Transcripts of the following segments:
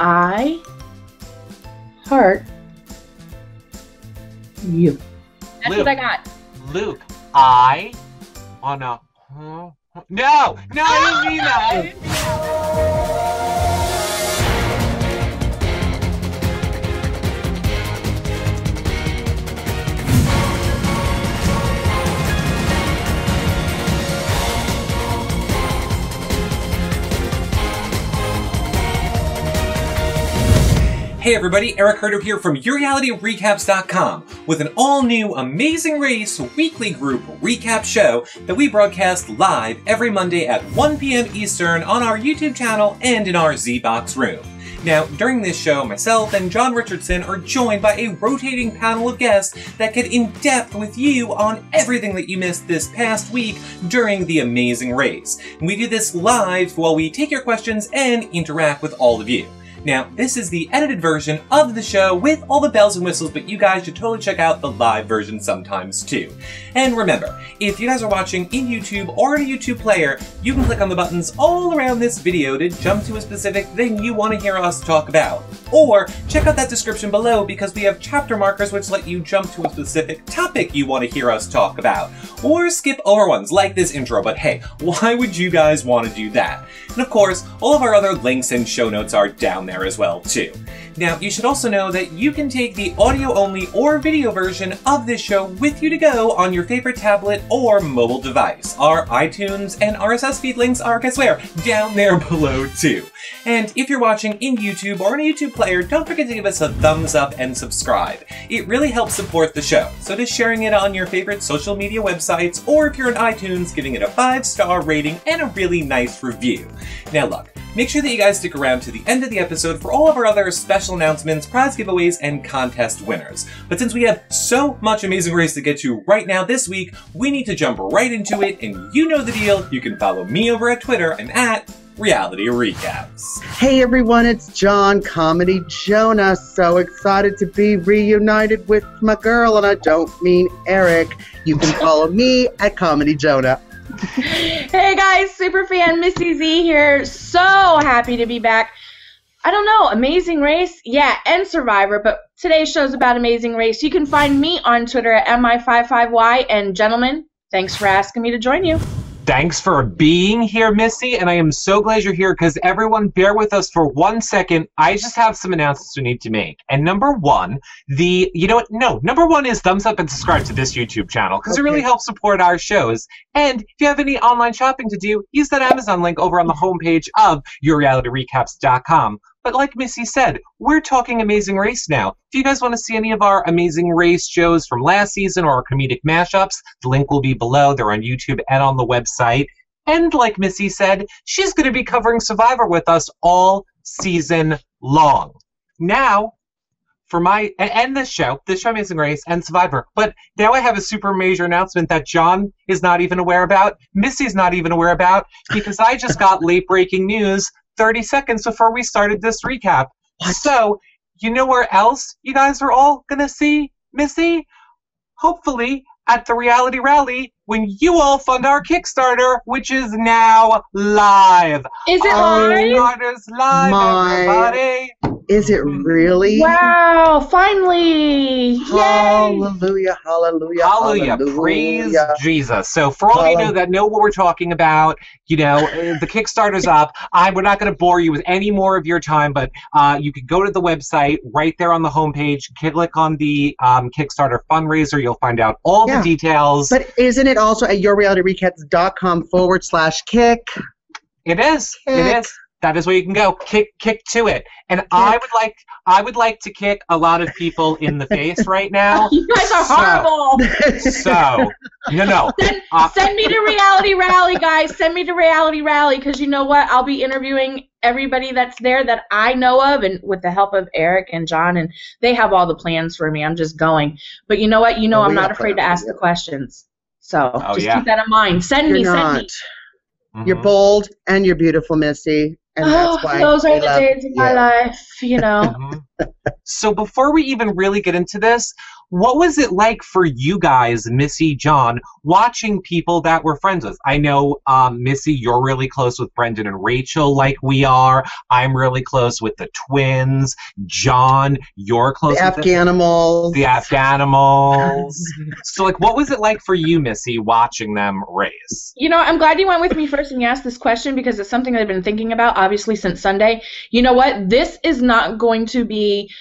I heart you. That's Luke. what I got. Luke, I on a no, I didn't mean that. Hey everybody, Eric Herder here from YourRealityRecaps.com with an all-new Amazing Race weekly group recap show that we broadcast live every Monday at 1 p.m. Eastern on our YouTube channel and in our Z-Box room. Now, during this show, myself and John Richardson are joined by a rotating panel of guests that get in depth with you on everything that you missed this past week during the Amazing Race. And we do this live while we take your questions and interact with all of you. Now, this is the edited version of the show with all the bells and whistles, but you guys should totally check out the live version sometimes too. And remember, if you guys are watching in YouTube or in a YouTube player, you can click on the buttons all around this video to jump to a specific thing you want to hear us talk about. Or check out that description below because we have chapter markers which let you jump to a specific topic you want to hear us talk about. Or skip over ones like this intro, but hey, why would you guys want to do that? And of course, all of our other links and show notes are down there as well too. Now, you should also know that you can take the audio-only or video version of this show with you to go on your favorite tablet or mobile device. Our iTunes and RSS feed links are, guess where? Down there below too. And if you're watching in YouTube or in a YouTube player, don't forget to give us a thumbs up and subscribe. It really helps support the show, so just sharing it on your favorite social media websites, or if you're in iTunes, giving it a 5-star rating and a really nice review. Now look, make sure that you guys stick around to the end of the episode for all of our other special announcements, prize giveaways, and contest winners. But since we have so much Amazing Race to get to right now this week, we need to jump right into it, and you know the deal. You can follow me over at Twitter. I'm at Reality Recaps. Hey everyone, it's John, Comedy Jonah. So excited to be reunited with my girl, and I don't mean Eric. You can follow me at Comedy Jonah. Hey guys, Superfan Missy Z here. So happy to be back. I don't know, Amazing Race? Yeah, and Survivor, but today's show's about Amazing Race. You can find me on Twitter at MI55Y, and gentlemen, thanks for asking me to join you. Thanks for being here, Missy, and I am so glad you're here because everyone bear with us for 1 second. I just have some announcements we need to make. And number one, number one is thumbs up and subscribe to this YouTube channel because it really helps support our shows. And if you have any online shopping to do, use that Amazon link over on the homepage of YourRealityRecaps.com. But like Missy said, we're talking Amazing Race now. If you guys want to see any of our Amazing Race shows from last season or our comedic mashups, the link will be below. They're on YouTube and on the website. And like Missy said, she's going to be covering Survivor with us all season long. Now, for this show Amazing Race and Survivor. But now I have a super major announcement that John is not even aware about, Missy's not even aware about, because I just got late-breaking news 30 seconds before we started this recap. What? So, you know where else you guys are all gonna see Missy? Hopefully at the Reality Rally when you all fund our Kickstarter, which is now live. Is it live? Kickstarter's live, everybody. Is it really? Wow, finally! Yay! Hallelujah, hallelujah, hallelujah. Praise Jesus. So for all of you that know what we're talking about, the Kickstarter's up. We're not going to bore you with any more of your time, but you can go to the website right there on the homepage, click on the Kickstarter fundraiser. You'll find out all the details. But isn't it also at YourRealityRecaps.com/kick? It is. It is. That is where you can go. Kick to it. And I would like to kick a lot of people in the face right now. You guys are horrible. No. Send me to Reality Rally, guys. Send me to Reality Rally, because you know what? I'll be interviewing everybody that's there that I know of, and with the help of Eric and John, and they have all the plans for me. I'm just going. But you know what? I'm not afraid to ask the questions. So just keep that in mind. Send me. Mm-hmm. You're bold and you're beautiful, Missy. And that's why those are the days of my life, So before we even really get into this, what was it like for you guys, Missy, John, watching people that we're friends with? I know, Missy, you're really close with Brendan and Rachel like we are. I'm really close with the twins. John, you're close with Afghanimals. The Afghanimals. So, like, what was it like for you, Missy, watching them race? You know, I'm glad you went with me first and you asked this question because it's something I've been thinking about, obviously, since Sunday. You know what? This is not going to be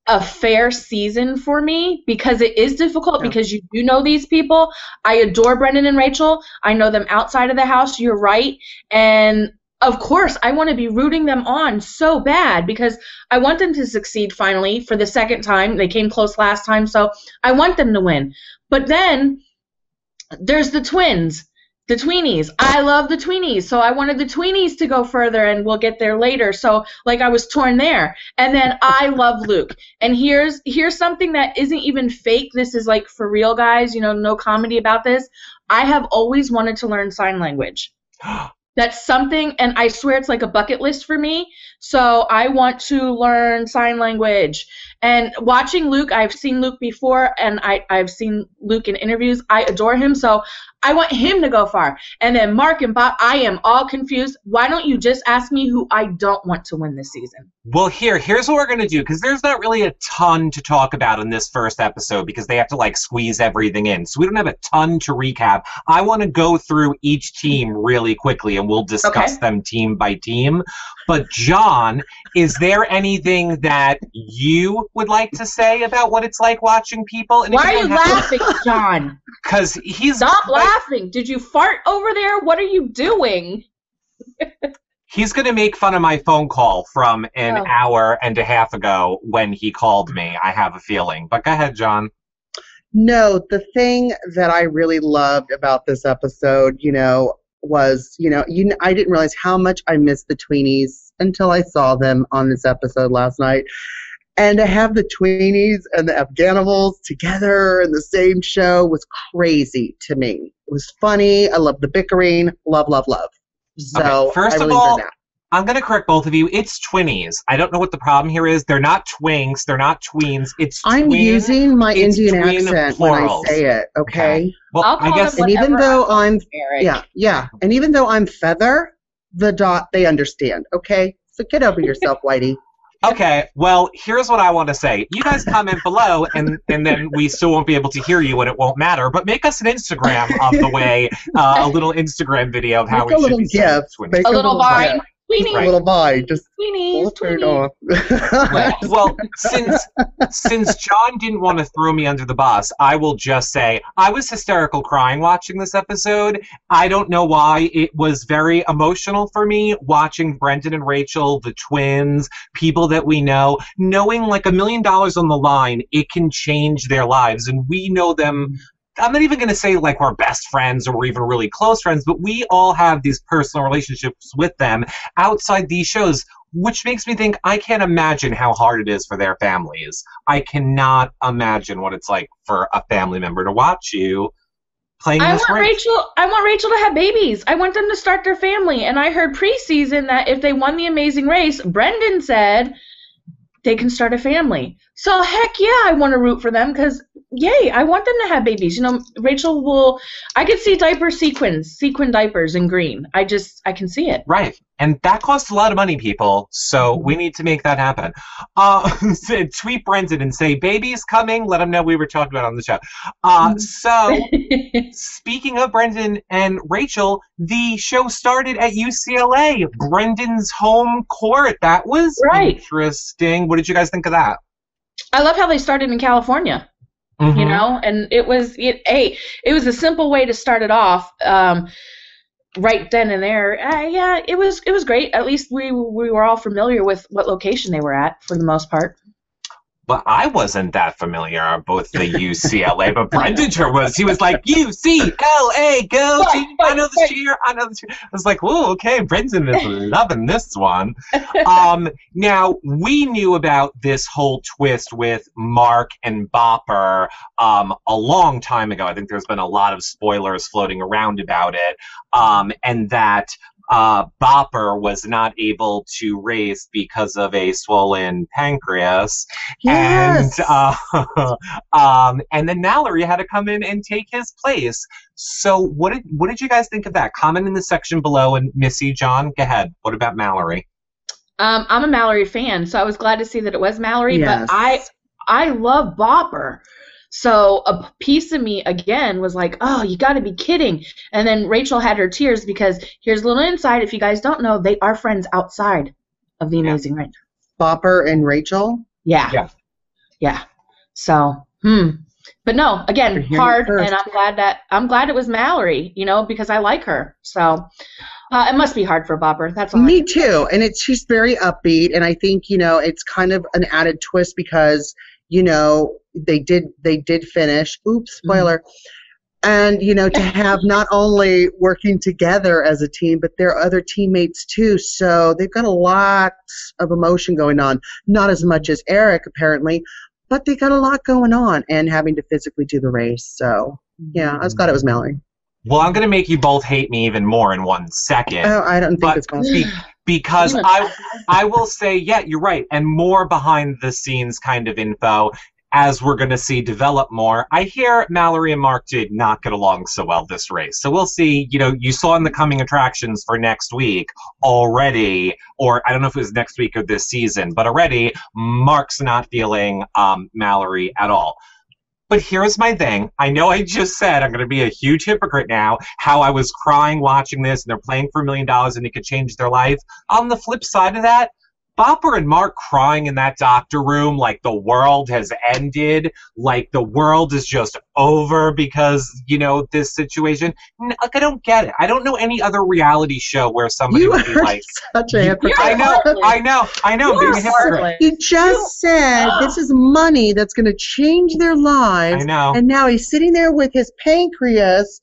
a fair season for me because it is difficult because you do know these people. I adore Brendan and Rachel. I know them outside of the house. You're right. And of course, I want to be rooting them on so bad because I want them to succeed finally for the second time. They came close last time, so I want them to win. But then there's the twins. The tweenies. I love the tweenies. So I wanted the tweenies to go further and we'll get there later. So like I was torn there. And then I love Luke. And here's something that isn't even fake. This is like for real, guys. You know, no comedy about this. I have always wanted to learn sign language. That's something, and I swear it's like a bucket list for me. So I want to learn sign language. And watching Luke, I've seen Luke before, and I've seen Luke in interviews. I adore him, so I want him to go far. And then Mark and Bob, I am all confused. Why don't you just ask me who I don't want to win this season? Well, here's what we're going to do, because there's not really a ton to talk about in this first episode, because they have to, like, squeeze everything in. So we don't have a ton to recap. I want to go through each team really quickly, and we'll discuss them team by team. But, John, is there anything that you would like to say about what it's like watching people? And why are you laughing, John? Because he's... Stop laughing. Did you fart over there? What are you doing? He's going to make fun of my phone call from an hour and a half ago when he called me, I have a feeling. But go ahead, John. No, the thing that I really loved about this episode, was, I didn't realize how much I missed the tweenies until I saw them on this episode last night. And to have the tweenies and the Afghanimals together in the same show was crazy to me. It was funny. I love the bickering. Love, love, love. So okay, first of all, I'm going to correct both of you. It's twinnies. I don't know what the problem here is. They're not twinks. They're not tweens. It's tween. I'm using my Indian accent plurals. when I say it, okay? Well, I guess. And even though I'm and even though I'm feather, the dot, they understand, okay? So get over yourself, Whitey. Okay, well, here's what I want to say. You guys comment below, and then we still won't be able to hear you, and it won't matter. But make us an Instagram of the way, a little Instagram video of how we should be saying twinnies. A little vine. Tweenie. A little vine. Just tweenies. turn it off. Well, since John didn't want to throw me under the bus, I will just say I was hysterical crying watching this episode. I don't know why. It was very emotional for me watching Brendan and Rachel, the twins, people that we know, knowing like $1 million on the line, it can change their lives. And we know them. I'm not even going to say like we're best friends or we're even really close friends, but we all have these personal relationships with them outside these shows, which makes me think I can't imagine how hard it is for their families. I cannot imagine what it's like for a family member to watch you playing this race. I want Rachel to have babies. I want them to start their family. And I heard preseason that if they won the Amazing Race, Brendan said they can start a family. So heck yeah, I want to root for them because yay, I want them to have babies. Rachel will, I could see sequin diapers in green. I can see it. Right. And that costs a lot of money, people. So we need to make that happen. Tweet Brendan and say, baby's coming. Let him know we were talking about it on the show. So speaking of Brendan and Rachel, the show started at UCLA, Brendan's home court. That was interesting. What did you guys think of that? I love how they started in California. Mm-hmm. And it was a simple way to start it off, right then and there. It was great. At least we were all familiar with what location they were at for the most part. But I wasn't that familiar with the UCLA, but Brendan sure was. He was like, UCLA, go team. I know the cheer. I was like, whoa, okay, Brendan is loving this one. Now, we knew about this whole twist with Mark and Bopper a long time ago. I think there's been a lot of spoilers floating around about it, and that Bopper was not able to race because of a swollen pancreas. Yes. And then Mallory had to come in and take his place. So what did you guys think of that? Comment in the section below. And Missy, John, go ahead. What about Mallory? I'm a Mallory fan, so I was glad to see that it was Mallory, Yes. but I love Bopper. So a piece of me, again, was like, oh, you got to be kidding. And then Rachel had her tears because here's a little insight. If you guys don't know, they are friends outside of The Amazing Race. Bopper and Rachel? Yeah. So, But no, again, hard, and I'm glad it was Mallory, because I like her. So it must be hard for Bopper. That's all. Me too. And she's very upbeat, and I think, it's kind of an added twist because, they did finish. Oops, spoiler. And, to have not only working together as a team, but their other teammates too. So they've got a lot of emotion going on. Not as much as Eric, apparently, but they got a lot going on and having to physically do the race. So, yeah, I was glad it was Mallory. Well, I'm going to make you both hate me even more in 1 second. Oh, I don't think it's possible. Because I will say, yeah, you're right. And more behind the scenes kind of info as we're going to see develop more. I hear Mallory and Mark did not get along so well this race. So we'll see. You saw in the coming attractions for next week already, or I don't know if it was next week or this season, but already Mark's not feeling Mallory at all. But here's my thing. I know I just said I'm going to be a huge hypocrite now, how I was crying watching this, and they're playing for $1 million and it could change their life. On the flip side of that, Bopper and Mark crying in that doctor room like the world has ended, like the world is just over because, this situation. Like, I don't get it. I don't know any other reality show where somebody would be like, such a hypocrite. I know. Being a hypocrite. He just said this is money that's going to change their lives. I know. And now he's sitting there with his pancreas.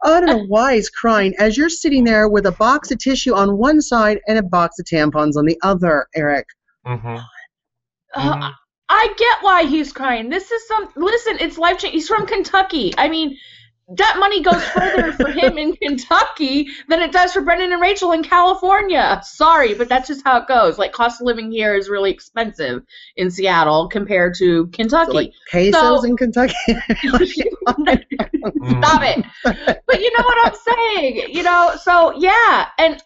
I don't know why he's crying as you're sitting there with a box of tissue on one side and a box of tampons on the other, Eric. Mm-hmm. I get why he's crying. Listen, it's life-changing. He's from Kentucky. I mean, that money goes further for him in Kentucky than it does for Brendan and Rachel in California. Sorry, but that's just how it goes. Like, cost of living here is really expensive in Seattle compared to Kentucky. So, like, pesos in Kentucky? Stop it. But you know what I'm saying? So, yeah. And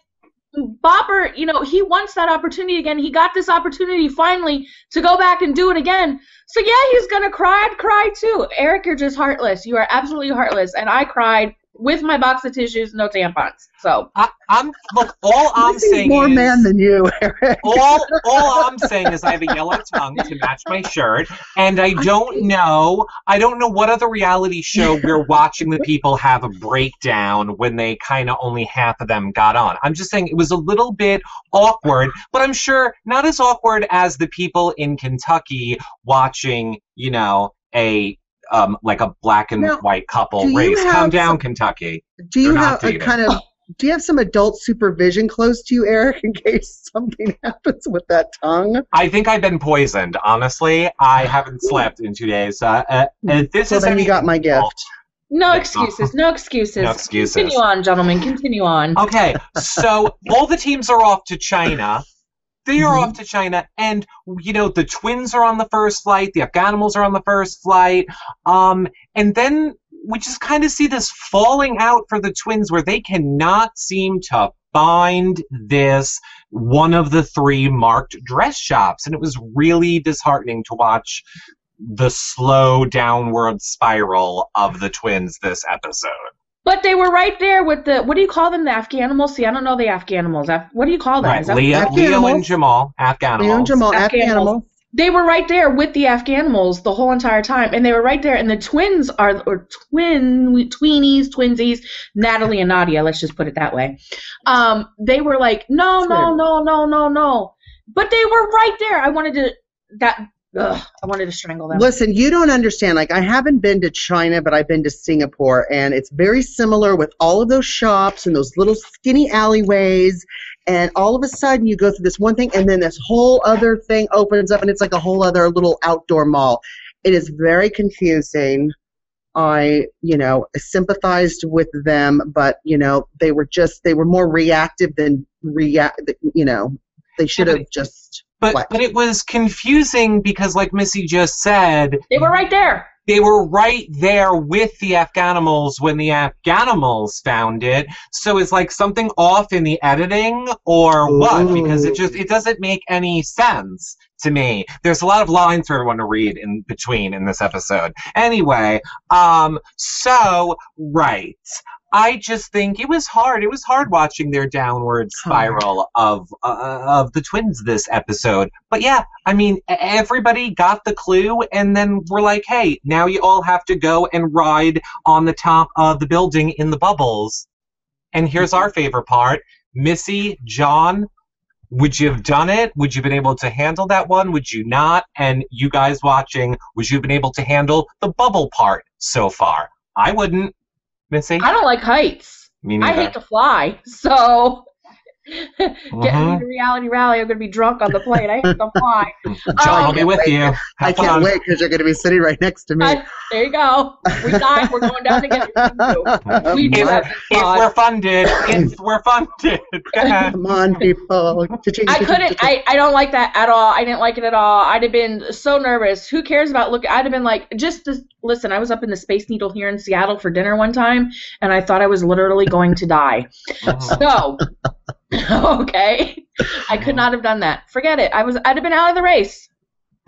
Bopper, he wants that opportunity again. He got this opportunity finally to go back and do it again. So, yeah, he's going to cry. I'd cry, too. Eric, you're just heartless. You are absolutely heartless. And I cried with my box of tissues, no tampons. So all I'm saying more is man than you, Eric. all I'm saying is I have a yellow tongue to match my shirt, and I don't know what other reality show we're watching the people have a breakdown when they kind of only half of them got on. I'm just saying it was a little bit awkward, but I'm sure not as awkward as the people in Kentucky watching, like a black and white couple race. Calm down, Kentucky. Do you have some adult supervision close to you, Eric, in case something happens with that tongue? I think I've been poisoned. Honestly, I haven't slept in 2 days. Then you got my gift. No excuses. Continue on, gentlemen. Continue on. Okay, so all the teams are off to China. They are off to China, and, the twins are on the first flight, the Afghanimals are on the first flight, and then we just kind of see this falling out for the twins where they cannot seem to find this one of the 3 marked dress shops, and it was really disheartening to watch the slow downward spiral of the twins this episode. But they were right there with the, what do you call them, the Afghanimals? See, I don't know the Afghanimals. What do you call them? Right, Leo and Jamal, Afghanimals. Leo and Jamal, Afghanimals. They were right there with the Afghanimals the whole entire time, and they were right there. And the twins twinsies, Natalie and Nadia, let's just put it that way. They were like, no. But they were right there. I wanted to strangle them. Listen, you don't understand. Like, I haven't been to China, but I've been to Singapore, and it's very similar with all of those shops and those little skinny alleyways, and all of a sudden you go through this one thing, and then this whole other thing opens up, and it's like a whole other little outdoor mall. It is very confusing. I, sympathized with them, but, they were more reactive than they should have just But it was confusing because, like Missy just said, They were right there. They were right there with the Afghanimals when the Afghanimals found it. So is like something off in the editing or what? Because it doesn't make any sense to me. There's a lot of lines for everyone to read in between in this episode. Anyway, right. I just think it was hard. It was hard watching their downward spiral of the twins this episode. But yeah, I mean, everybody got the clue, and then we're like, hey, now you all have to go and ride on the top of the building in the bubbles. And here's our favorite part. Missy, John, would you have done it? Would you have been able to handle that one? Would you not? And you guys watching, would you have been able to handle the bubble part so far? I wouldn't. Missy? I don't like heights. Me neither. I hate to fly, so get me to Reality Rally. I'm going to be drunk on the plane. I hate to fly. John, I'll be with you. I can't wait because you're going to be sitting right next to me. There you go. We died. We're going down together. If we're funded. If we're funded. Come on, people. I couldn't. I don't like that at all. I didn't like it at all. I'd have been so nervous. Who cares about looking? I'd have been like, listen, I was up in the Space Needle here in Seattle for dinner one time, and I thought I was literally going to die. So, okay. I could not have done that. Forget it. I'd have been out of the race.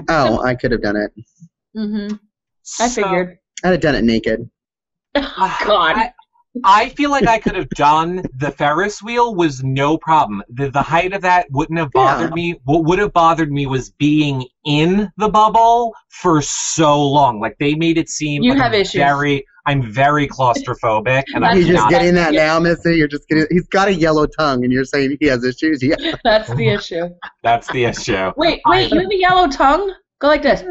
Oh, I could have done it. Mm-hmm. I figured. I'd have done it naked. Oh, God. I feel like I could have done the Ferris wheel was no problem. The height of that wouldn't have bothered me. What would have bothered me was being in the bubble for so long. Like they made it seem you like have issues. I'm very claustrophobic. And He's just getting that now, Missy. You're just getting. He's got a yellow tongue, and you're saying he has issues. Yeah. That's the issue. That's the issue. Wait, you have a yellow tongue? Go like this.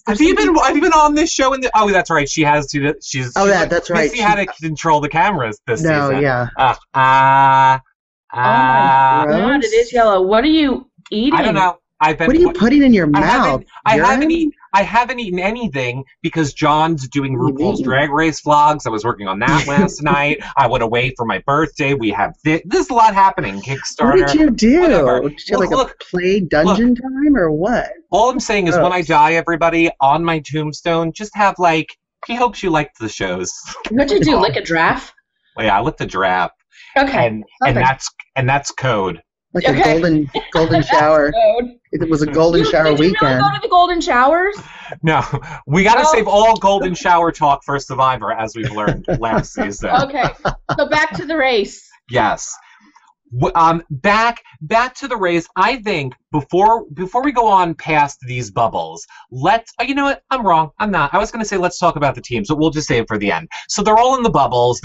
Have you been on this show? Oh, that's right. She has to. That's right. Missy had to control the cameras this season. No, yeah. Oh my God! It is yellow. What are you eating? I don't know. What are you putting in your mouth? I haven't eaten anything because John's doing RuPaul's Drag Race vlogs. I was working on that last night. I went away for my birthday. We have there's a lot happening. Kickstarter. What did you do? Whatever. Did you have a play dungeon time or what? All I'm saying is when I die, everybody, on my tombstone, just have he hopes you liked the shows. What'd you do? Lick a giraffe? Well, yeah, I licked a giraffe. Okay. And that's code. Like a golden shower. It was a golden shower weekend. Did you really go to the golden showers? No, we got to save all golden shower talk for Survivor, as we've learned last season. Okay, so back to the race. Yes. Back to the race. I think before we go on past these bubbles, you know what? I'm wrong. I'm not. I was going to say let's talk about the teams, but we'll just save it for the end. So they're all in the bubbles.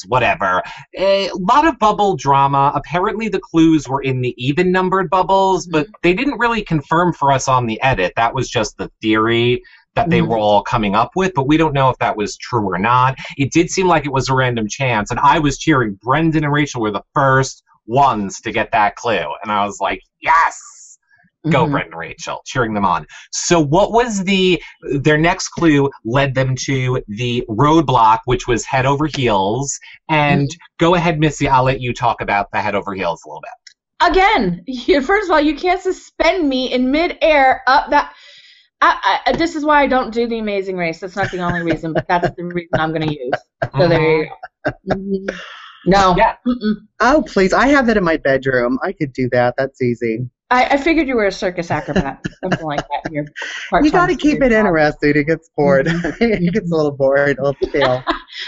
Whatever. A lot of bubble drama. Apparently the clues were in the even numbered bubbles, but they didn't really confirm for us on the edit. That was just the theory that they were all coming up with, but we don't know if that was true or not. It did seem like it was a random chance, and I was cheering. Brendan and Rachel were the first ones to get that clue, and I was like, yes! Go, Brendan and Rachel, cheering them on. So what was their next clue led them to the roadblock, which was head over heels, and go ahead, Missy, I'll let you talk about the head over heels a little bit. Again, first of all, you can't suspend me in midair up that... this is why I don't do the Amazing Race. That's not the only reason, but that's the reason I'm going to use. So there you go. No. Yeah. Oh, please. I have that in my bedroom. I could do that. That's easy. I figured you were a circus acrobat. Something like that. You got to keep it interesting. It gets bored. It gets a little bored. A little stale.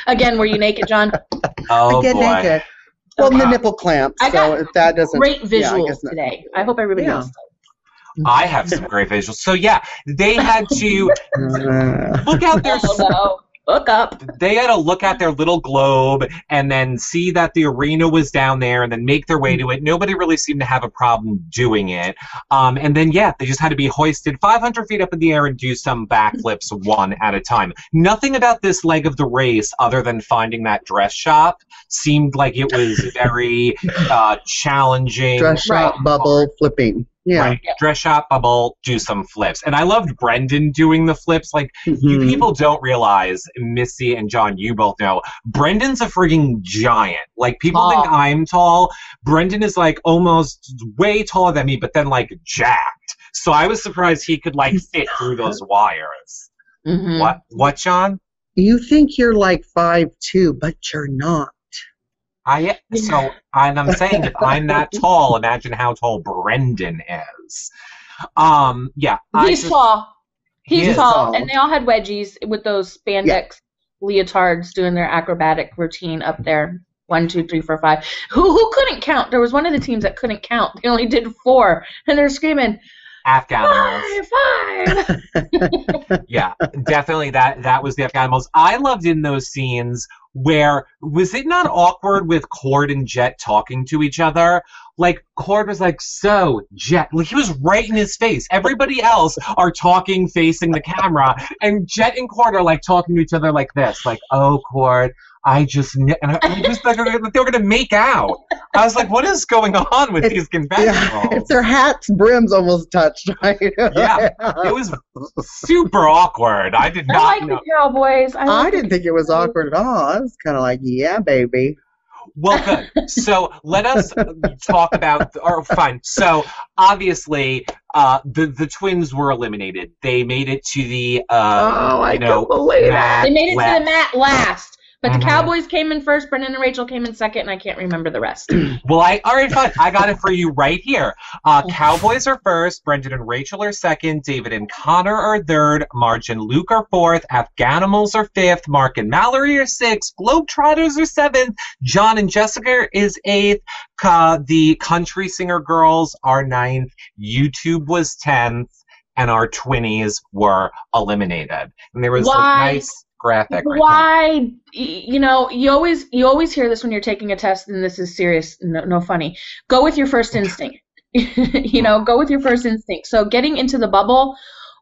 Again, were you naked, John? Oh, I get boy. naked. Well, the nipple clamp. So if that doesn't. Great visuals today. I hope everybody else does. I have some great visuals. So yeah, they had to look out their. Look up. They had to look at their little globe and then see that the arena was down there and then make their way to it. Nobody really seemed to have a problem doing it. And then, they just had to be hoisted 500 feet up in the air and do some backflips one at a time. Nothing about this leg of the race, other than finding that dress shop, seemed like it was very challenging. Dress shop bubble flipping. Yeah. Right. Dress shop, bubble, do some flips. And I loved Brendan doing the flips. Like, you people don't realize, Missy and John, you both know, Brendan's a freaking giant. Like, people think I'm tall. Brendan is, like, almost way taller than me, but then, like, jacked. So I was surprised he could, like, fit through those wires. What, John? You think you're, like, 5'2", but you're not. And I'm saying, if I'm that tall, imagine how tall Brendan is. He's tall. He's tall. tall. And they all had wedgies with those spandex leotards doing their acrobatic routine up there. 1, 2, 3, 4, 5. Who couldn't count? There was one of the teams that couldn't count. They only did 4, and they're screaming, Afghanimals. 5. Yeah, definitely that was the Afghanimals. I loved in those scenes where, was it not awkward with Cord and Jet talking to each other? Like, Cord was like, so, Jet, like, he was right in his face. Everybody else are talking facing the camera, and Jet and Cord are, like, talking to each other like this, like, oh, Cord, I just like, they were going to make out. I was like, what is going on with these confessionals? If their hats' brims almost touched. Right? Yeah, it was super awkward. I did not know. The Cowboys. I didn't think it was awkward at all. I was kind of like, yeah, baby. Well, good. So let us talk about, fine. So obviously, the twins were eliminated. They made it to the, I can't believe it. They made it to the mat last. But the Cowboys came in first, Brendan and Rachel came in second, and I can't remember the rest. Well, all right, fine. I got it for you right here. Cowboys are first, Brendan and Rachel are second, David and Connor are third, Marge and Luke are fourth, Afghanimals are fifth, Mark and Mallory are sixth, Globetrotters are seventh, John and Jessica is eighth, the Country Singer Girls are ninth, YouTube was 10th, and our twinnies were eliminated. And there was a nice graphic. Why? You know, you always hear this when you're taking a test, and this is serious, no funny. Go with your first instinct. Go with your first instinct. So getting into the bubble,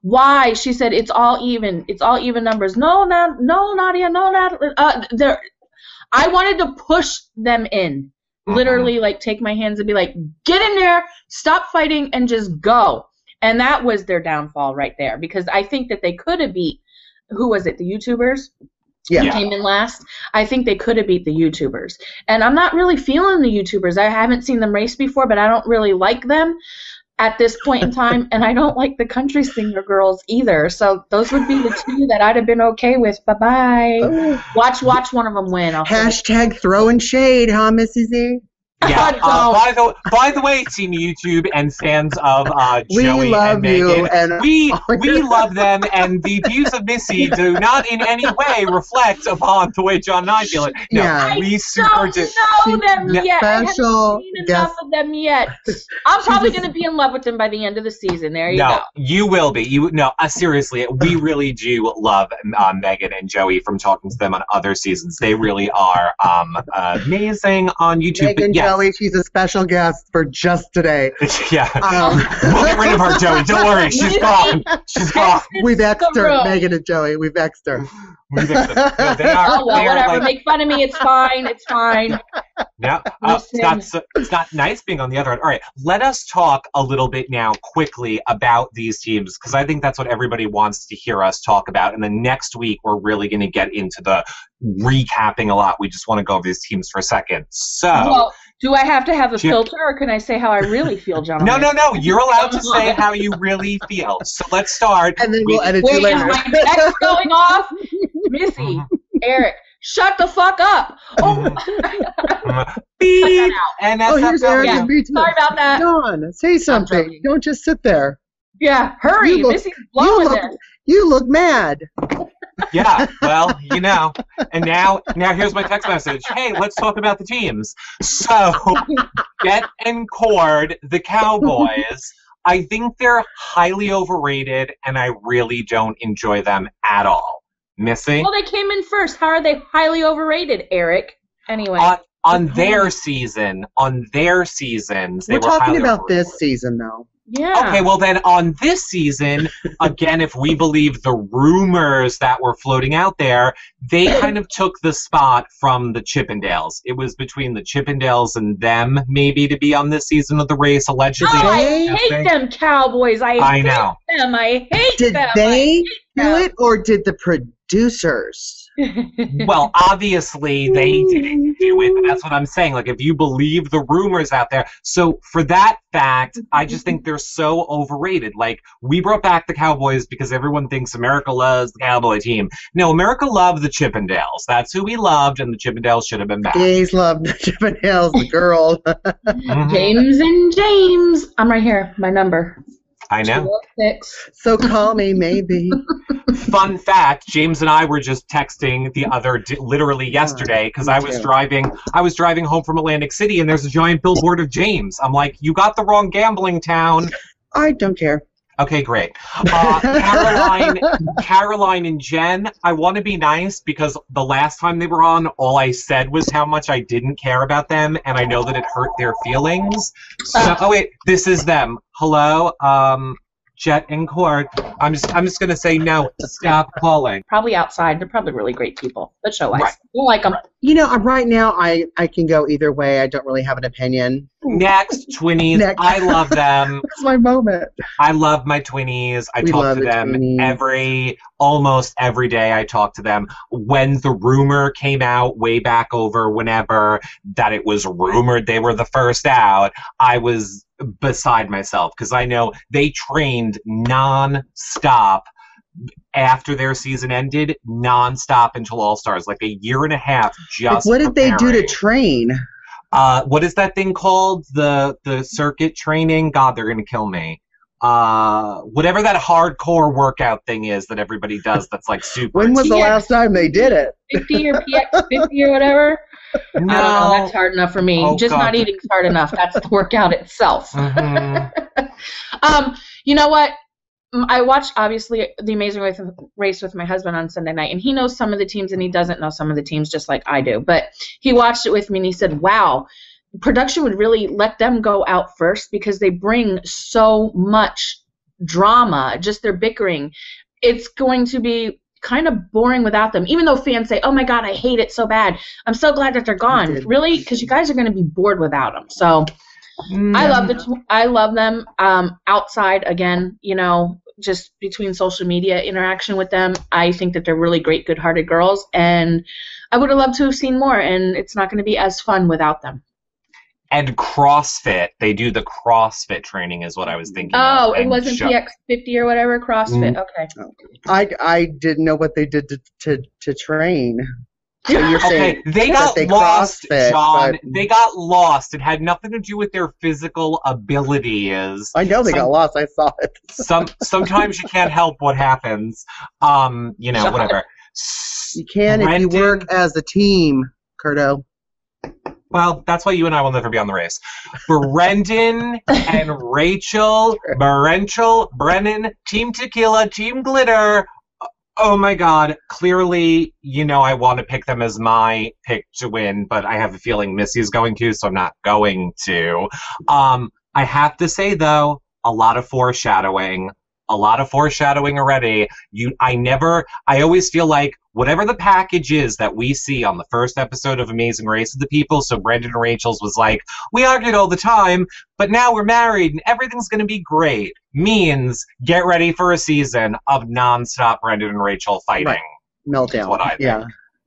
why? She said it's all even. It's all even numbers. No, Nadia, no, I wanted to push them in. Literally, like, take my hands and be like, get in there, stop fighting, and just go. And that was their downfall right there, because I think that they could have beat. Who was it? The YouTubers? Yeah. Came in last. I think they could have beat the YouTubers. And I'm not really feeling the YouTubers. I haven't seen them race before, but I don't really like them at this point in time. And I don't like the Country Singer Girls either. So those would be the two that I'd have been okay with. Bye-bye. Watch one of them win. Hashtag throwing shade, huh, Missy Z? Yeah. By the way, Team YouTube and fans of Joey and Megan, we love them, and the views of Missy do not in any way reflect upon the way John and I feel it. No, we super don't know them yet. I haven't seen enough of them yet. I'm probably going to be in love with them by the end of the season. There you go. No, you will be. Seriously, we really do love Megan and Joey from talking to them on other seasons. They really are amazing on YouTube. Megan, Joey, she's a special guest for just today. Yeah. We'll get rid of her, Joey. Don't worry. She's gone. She's gone. We've X'd her, Megan and Joey. We've X'd her. No, they are. Whatever. Like, make fun of me. It's fine. It's fine. Yeah. It's not nice being on the other end. All right. Let us talk a little bit now quickly about these teams, because I think that's what everybody wants to hear us talk about. And then next week, we're really going to get into the recapping a lot. We just want to go over these teams for a second. So. Well, do I have to have a filter, or can I say how I really feel, John? No. You're allowed to say how you really feel. So let's start. And then we'll edit you later. Is my neck going off? Missy, Eric, shut the fuck up. Oh. Beep. And that's here's Eric and B2. Sorry about that. John, say something. Don't just sit there. Yeah, hurry. Missy's blowing there. You look mad. Yeah, well, and now here's my text message. Hey, let's talk about the teams. So, Jet and Cord, the Cowboys, I think they're highly overrated, and I really don't enjoy them at all. Missy? Well, they came in first. How are they highly overrated, Eric? Anyway. On their seasons, they were talking about overrated. this season, though. Yeah. Okay, well then on this season, again, if we believe the rumors that were floating out there, they kind of took the spot from the Chippendales. It was between the Chippendales and them, maybe, to be on this season of the race, allegedly. Oh, I hate them Cowboys. I hate them. I hate Did them. they do it, or did the producers? Well, obviously they didn't do it, but that's what I'm saying. Like, if you believe the rumors out there. So for that fact, I just think they're so overrated. Like, we brought back the Cowboys because everyone thinks America loves the Cowboy team. No, America loved the Chippendales. That's who we loved, and the Chippendales should have been back. Gays love the Chippendales, the girl. James and James. I'm right here. My number. I know. 206. So call me, maybe. Fun fact, James and I were just texting literally yesterday because I was driving home from Atlantic City and there's a giant billboard of James. I'm like, you got the wrong gambling town. I don't care. Okay, great. Caroline and Jen, I want to be nice because the last time they were on, all I said was how much I didn't care about them, and I know that it hurt their feelings. So, oh wait, this is them. Hello, Jet and Court. I'm just gonna say no. Stop calling. Probably outside. They're probably really great people. But show us. Right. Don't like them. You know, right now I can go either way. I don't really have an opinion. Next, Twinnies. Next. I love them. That's my moment. I love my Twinnies. I We talk love to the them Twinnies. almost every day. I talk to them. When the rumor came out way back over whenever that it was rumored they were the first out, I was beside myself because I know they trained non-stop after their season ended, non-stop until All-Stars, like a year and a half just What did they do to preparing. train? What is that thing called? The circuit training? God, they're gonna kill me. Whatever that hardcore workout thing is that everybody does that's like super. When was the last time they did it? 50 or PX 50 or whatever. No. I don't know. That's hard enough for me. Oh, Just God. not eating's hard enough. That's the workout itself. Mhm. You know what? I watched, obviously, The Amazing Race with my husband on Sunday night, and he knows some of the teams, and he doesn't know some of the teams just like I do. But he watched it with me, and he said, wow, production would really let them go out first because they bring so much drama, just their bickering. It's going to be kind of boring without them, even though fans say, oh, my God, I hate it so bad. I'm so glad that they're gone. Really? Because you guys are going to be bored without them. So I love them. Outside, again, you know, just between social media interaction with them, I think that they're really great, good-hearted girls, and I would have loved to have seen more, and it's not going to be as fun without them. And CrossFit, they do the CrossFit training is what I was thinking. Oh, of. it And wasn't PX50 or whatever, CrossFit. Okay. I didn't know what they did to train. So you're saying Okay, they that got they lost, CrossFit, John. but- They got lost. It had nothing to do with their physical abilities. I know they got lost. I saw it. Sometimes you can't help what happens. You know, whatever. You can if you Brendan- work as a team, Curto. Well, that's why you and I will never be on the race. Brendan and Rachel, Brennan, Team Tequila, Team Glitter. Oh my God. Clearly, you know, I want to pick them as my pick to win, but I have a feeling Missy's going to, so I'm not going to. I have to say, though, a lot of foreshadowing already. I always feel like whatever the package is that we see on the first episode of Amazing Race of the People, so Brendan and Rachel's was like, we argued all the time, but now we're married and everything's going to be great, means get ready for a season of nonstop Brendan and Rachel fighting. Right. Meltdown. That's what I think.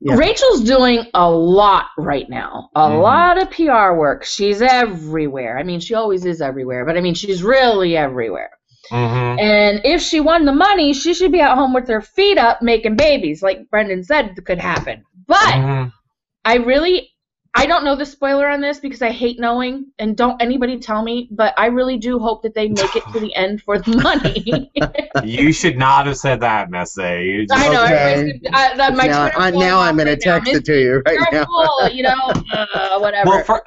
Yeah. Rachel's doing a lot right now. A lot of PR work. She's everywhere. I mean, she always is everywhere, but I mean, she's really everywhere. Mm-hmm. And if she won the money, she should be at home with her feet up making babies, like Brendan said could happen. But I don't know the spoiler on this because I hate knowing, and don't anybody tell me, but I really do hope that they make it to the end for the money. You should not have said that, Missy. I know. Okay. Now I'm going to text it to you right now. Careful, you know, whatever. Well,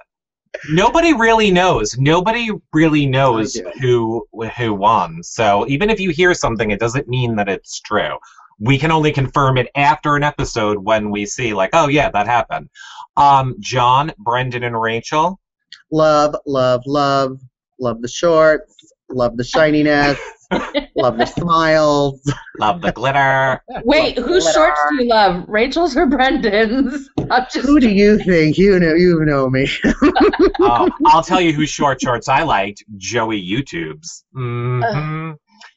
nobody really knows. Nobody really knows I who won. So even if you hear something, it doesn't mean that it's true. We can only confirm it after an episode when we see, like, oh yeah, that happened. John, Brendan, and Rachel. Love the shorts. Love the shininess. Love the smiles. Love the glitter. Wait, whose shorts do you love? Rachel's or Brendan's? Who do you think? You know me. Oh, I'll tell you whose short shorts I liked. Joey YouTube's. Mm-hmm.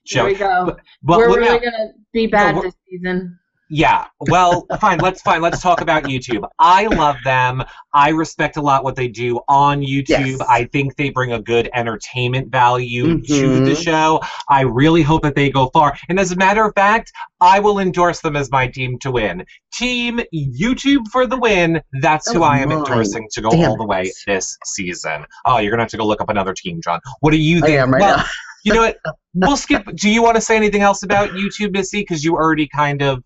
Here we go. But we're really gonna be bad this season. Yeah. Well, fine. Let's talk about YouTube. I love them. I respect a lot what they do on YouTube. Yes. I think they bring a good entertainment value to the show. I really hope that they go far. And as a matter of fact, I will endorse them as my team to win. Team YouTube for the win. That's who I am endorsing to go all the way this season. Oh, you're going to have to go look up another team, John. What do you think? I am right now. You know what? We'll skip. Do you want to say anything else about YouTube, Missy? Because you already kind of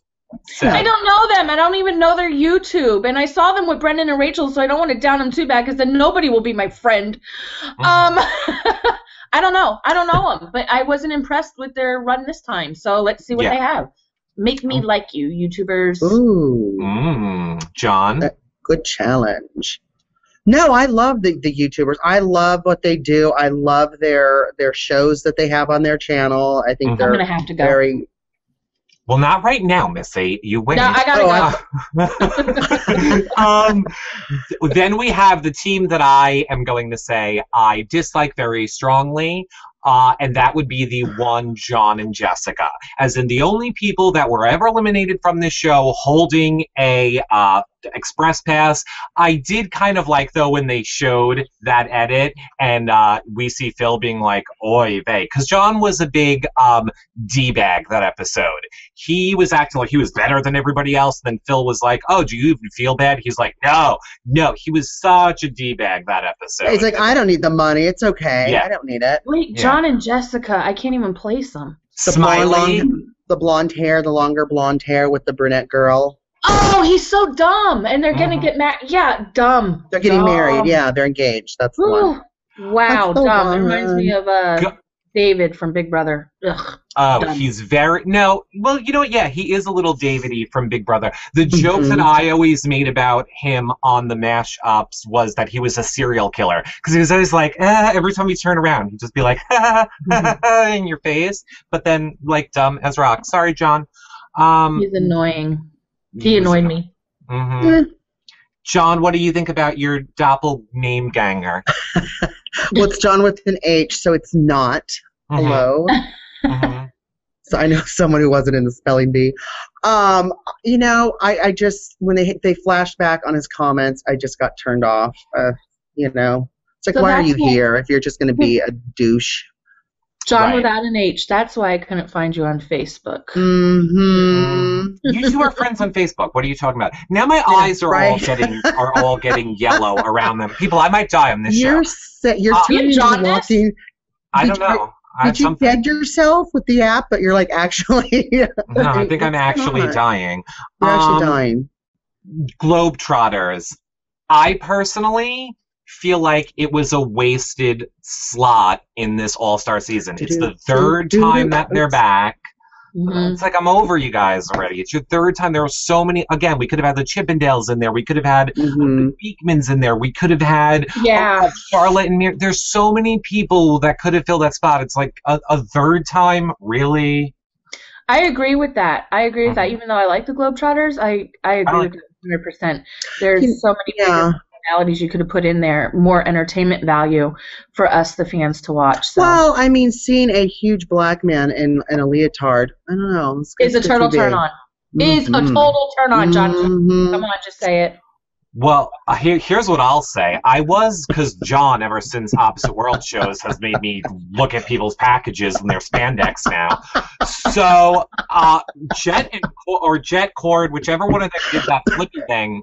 said. I don't know them. I don't even know their YouTube. And I saw them with Brendan and Rachel, so I don't want to down them too bad because then nobody will be my friend. I don't know. I don't know them. But I wasn't impressed with their run this time. So let's see what they have. Make me like you, YouTubers. Ooh. John? Good challenge. No, I love the YouTubers. I love what they do. I love their shows that they have on their channel. I think they're I'm gonna have to go. very... Well, not right now, Missy. You win. No, I gotta go. Then we have the team that I am going to say I dislike very strongly, and that would be the one John and Jessica. As in the only people that were ever eliminated from this show holding a express pass. I did kind of like, though, when they showed that edit and we see Phil being like, oy vey, because John was a big D-bag that episode. He was acting like he was better than everybody else, and then Phil was like, oh, do you even feel bad? He's like, no, he was such a D-bag that episode. He's like, I don't need the money, it's okay, I don't need it. Wait, John and Jessica, I can't even place them. Smiley? The blonde hair, the longer blonde hair with the brunette girl. Oh, he's so dumb, and they're gonna get married. Yeah, dumb. They're getting married. Yeah, they're engaged. That's the one. Wow, dumb. It reminds me of David from Big Brother. Ugh. Oh, dumb. He's very well. You know what? Yeah, he is a little David-y from Big Brother. The joke that I always made about him on the mashups was that he was a serial killer because he was always like, every time he turned around, he'd just be like, in your face, but then like dumb as rock. Sorry, John. He's annoying. He annoyed me. John, what do you think about your doppelganger? Well, it's John with an H, so it's not. Hello. So I know someone who wasn't in the spelling bee. You know, I just, when they flashed back on his comments, I just got turned off. You know, it's like, so why are you here if you're just going to be a douche? John without an H. That's why I couldn't find you on Facebook. You two are friends on Facebook. What are you talking about? Now my eyes are all getting yellow around them. People, I might die on this show. You're walking. I don't know. Did you dead yourself with the app? But you're like actually. No, I think I'm actually dying. You're actually dying. Globetrotters. I personally feel like it was a wasted slot in this All-Star season. It's the third time that they're back. It's like, I'm over you guys already. It's your third time. There were so many. Again, we could have had the Chippendales in there. We could have had the Beekmans in there. We could have had Charlotte and Mir. There's so many people that could have filled that spot. It's like a third time, really? I agree with that. Even though I like the Globetrotters, I agree with it 100%. There's so many personalities you could have put in there, more entertainment value for us, the fans, to watch. So. Well, I mean, seeing a huge black man in a leotard, I don't know. Is a total turn on. Is a total turn on, John. Come on, just say it. Well, here's what I'll say. Because John, ever since Opposite World shows, has made me look at people's packages and their spandex now. So, Jet Cord, whichever one of them did that flippy thing,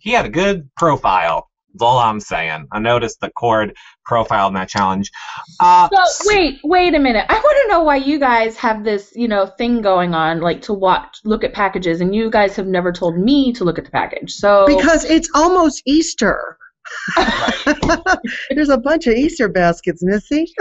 he had a good profile. That's all I'm saying. I noticed the Cord profile in that challenge. So wait a minute. I want to know why you guys have this, thing going on, like to look at packages, and you guys have never told me to look at the package. So because it's almost Easter. There's a bunch of Easter baskets, Missy.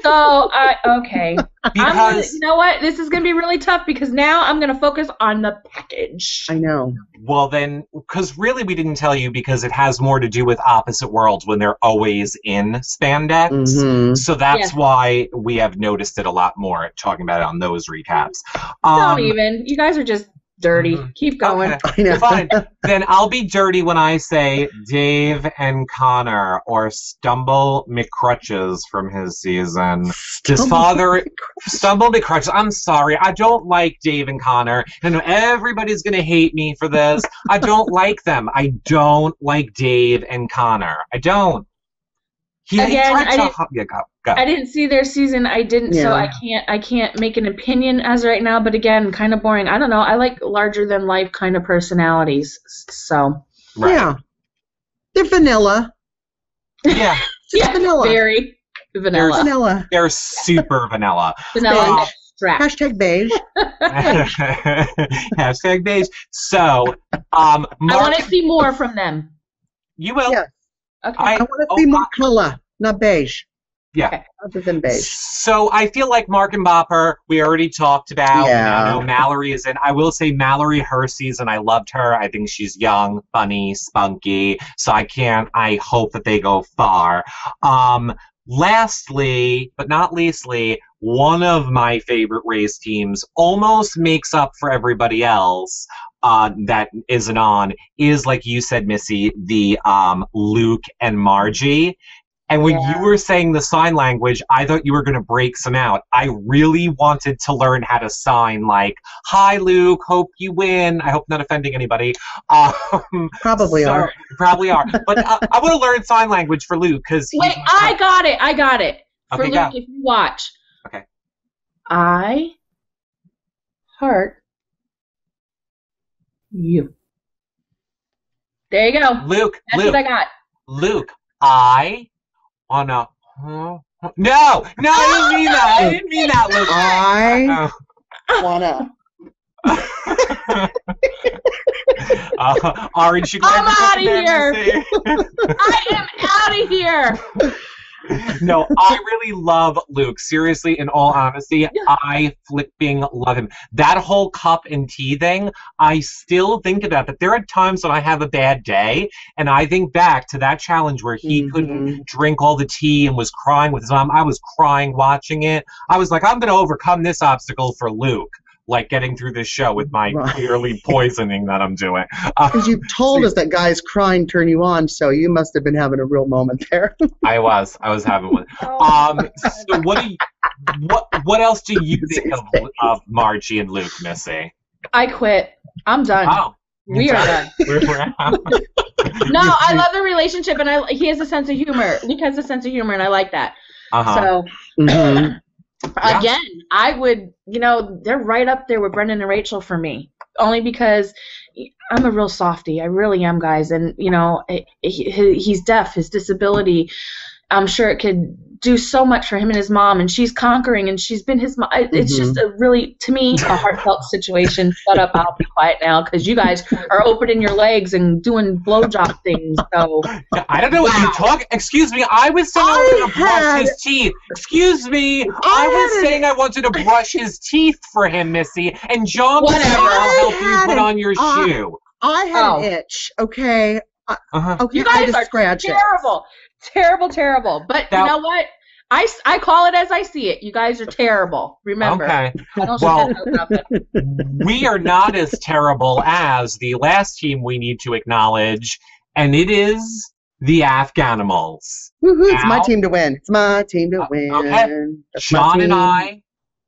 So, okay. Because you know what? This is going to be really tough because now I'm going to focus on the package. I know. well then, because really we didn't tell you because it has more to do with opposite worlds when they're always in spandex. Mhm. So that's Yes. why we have noticed it a lot more talking about it on those recaps. Don't even. You guys are just dirty. Keep going. Okay. I know. Fine. Then I'll be dirty when I say Dave and Connor or Stumble McCrutches from his season. His father, Stumble McCrutches. I'm sorry. I don't like Dave and Connor. I know everybody's going to hate me for this. I don't like them. I don't like Dave and Connor. I don't. Again, Go. I didn't see their season. I didn't, so I can't make an opinion as right now. But again, kind of boring. I don't know. I like larger than life kind of personalities. So Right. Yeah. They're vanilla. Yeah. Just vanilla. very vanilla. Vanilla. They're super vanilla. Vanilla extract. Hashtag beige. Hashtag beige. So, I Mark, want to see more from them. you will. Yeah. Okay. I want to see more color, not beige. Yeah. Other than beige. So I feel like Mark and Bopper, we already talked about. Yeah. I know Mallory is in. I will say Mallory, her season, I loved her. I think she's young, funny, spunky. So I hope that they go far. Lastly, but not leastly, one of my favorite race teams almost makes up for everybody else. That isn't on is, like you said, Missy, the Luke and Margie. And when you were saying the sign language, I thought you were going to break some out. I really wanted to learn how to sign, like, hi, Luke, hope you win. I hope not offending anybody. Probably are. Probably are. But I want to learn sign language for Luke. Wait, I got it. For Okay, Luke, go. if you watch. Okay. I heart you. There you go. Luke, That's Luke, what I got. Luke, I on a... No, I didn't mean that. I didn't mean that, Luke. I Oh. wanna. Aren't you glad I'm you took outta it there, here. Missy? I am out of here. No, I really love Luke. Seriously, in all honesty, I flipping love him. That whole cup and tea thing, I still think about that. There are times when I have a bad day, and I think back to that challenge where he couldn't drink all the tea and was crying with his mom. I was crying watching it. I was like, I'm going to overcome this obstacle for Luke. Like getting through this show with my clearly poisoning that I'm doing. Because you told us that guys crying turn you on, so you must have been having a real moment there. I was having one. So what else do you think of Margie and Luke, Missy? I quit. I'm done. Oh, We are done. We're out. No, I love the relationship, and he has a sense of humor. Luke has a sense of humor, and I like that. So, again, I would, they're right up there with Brendan and Rachel for me. Only because I'm a real softie. I really am, guys. And, he's deaf. His disability, I'm sure it could do so much for him and his mom. And she's conquering, and she's been his mom. It's just a really, to me, a heartfelt situation. Shut up. I'll be quiet now because you guys are opening your legs and doing blowjob things. So I don't know what you're talking. Excuse me. I was saying I was going to brush his teeth. Excuse me. I was saying I wanted to brush his teeth for him, Missy. And John was saying I'll help you put on your shoe. I had an itch, okay? Okay, you guys are scratch terrible. Terrible. But you know what? I call it as I see it. You guys are terrible. Remember. Okay. I don't Well, nothing. we are not as terrible as the last team we need to acknowledge, and it is the Afghanimals. Woohoo, it's my team to win. It's my team to win. Okay. That's my John and team. I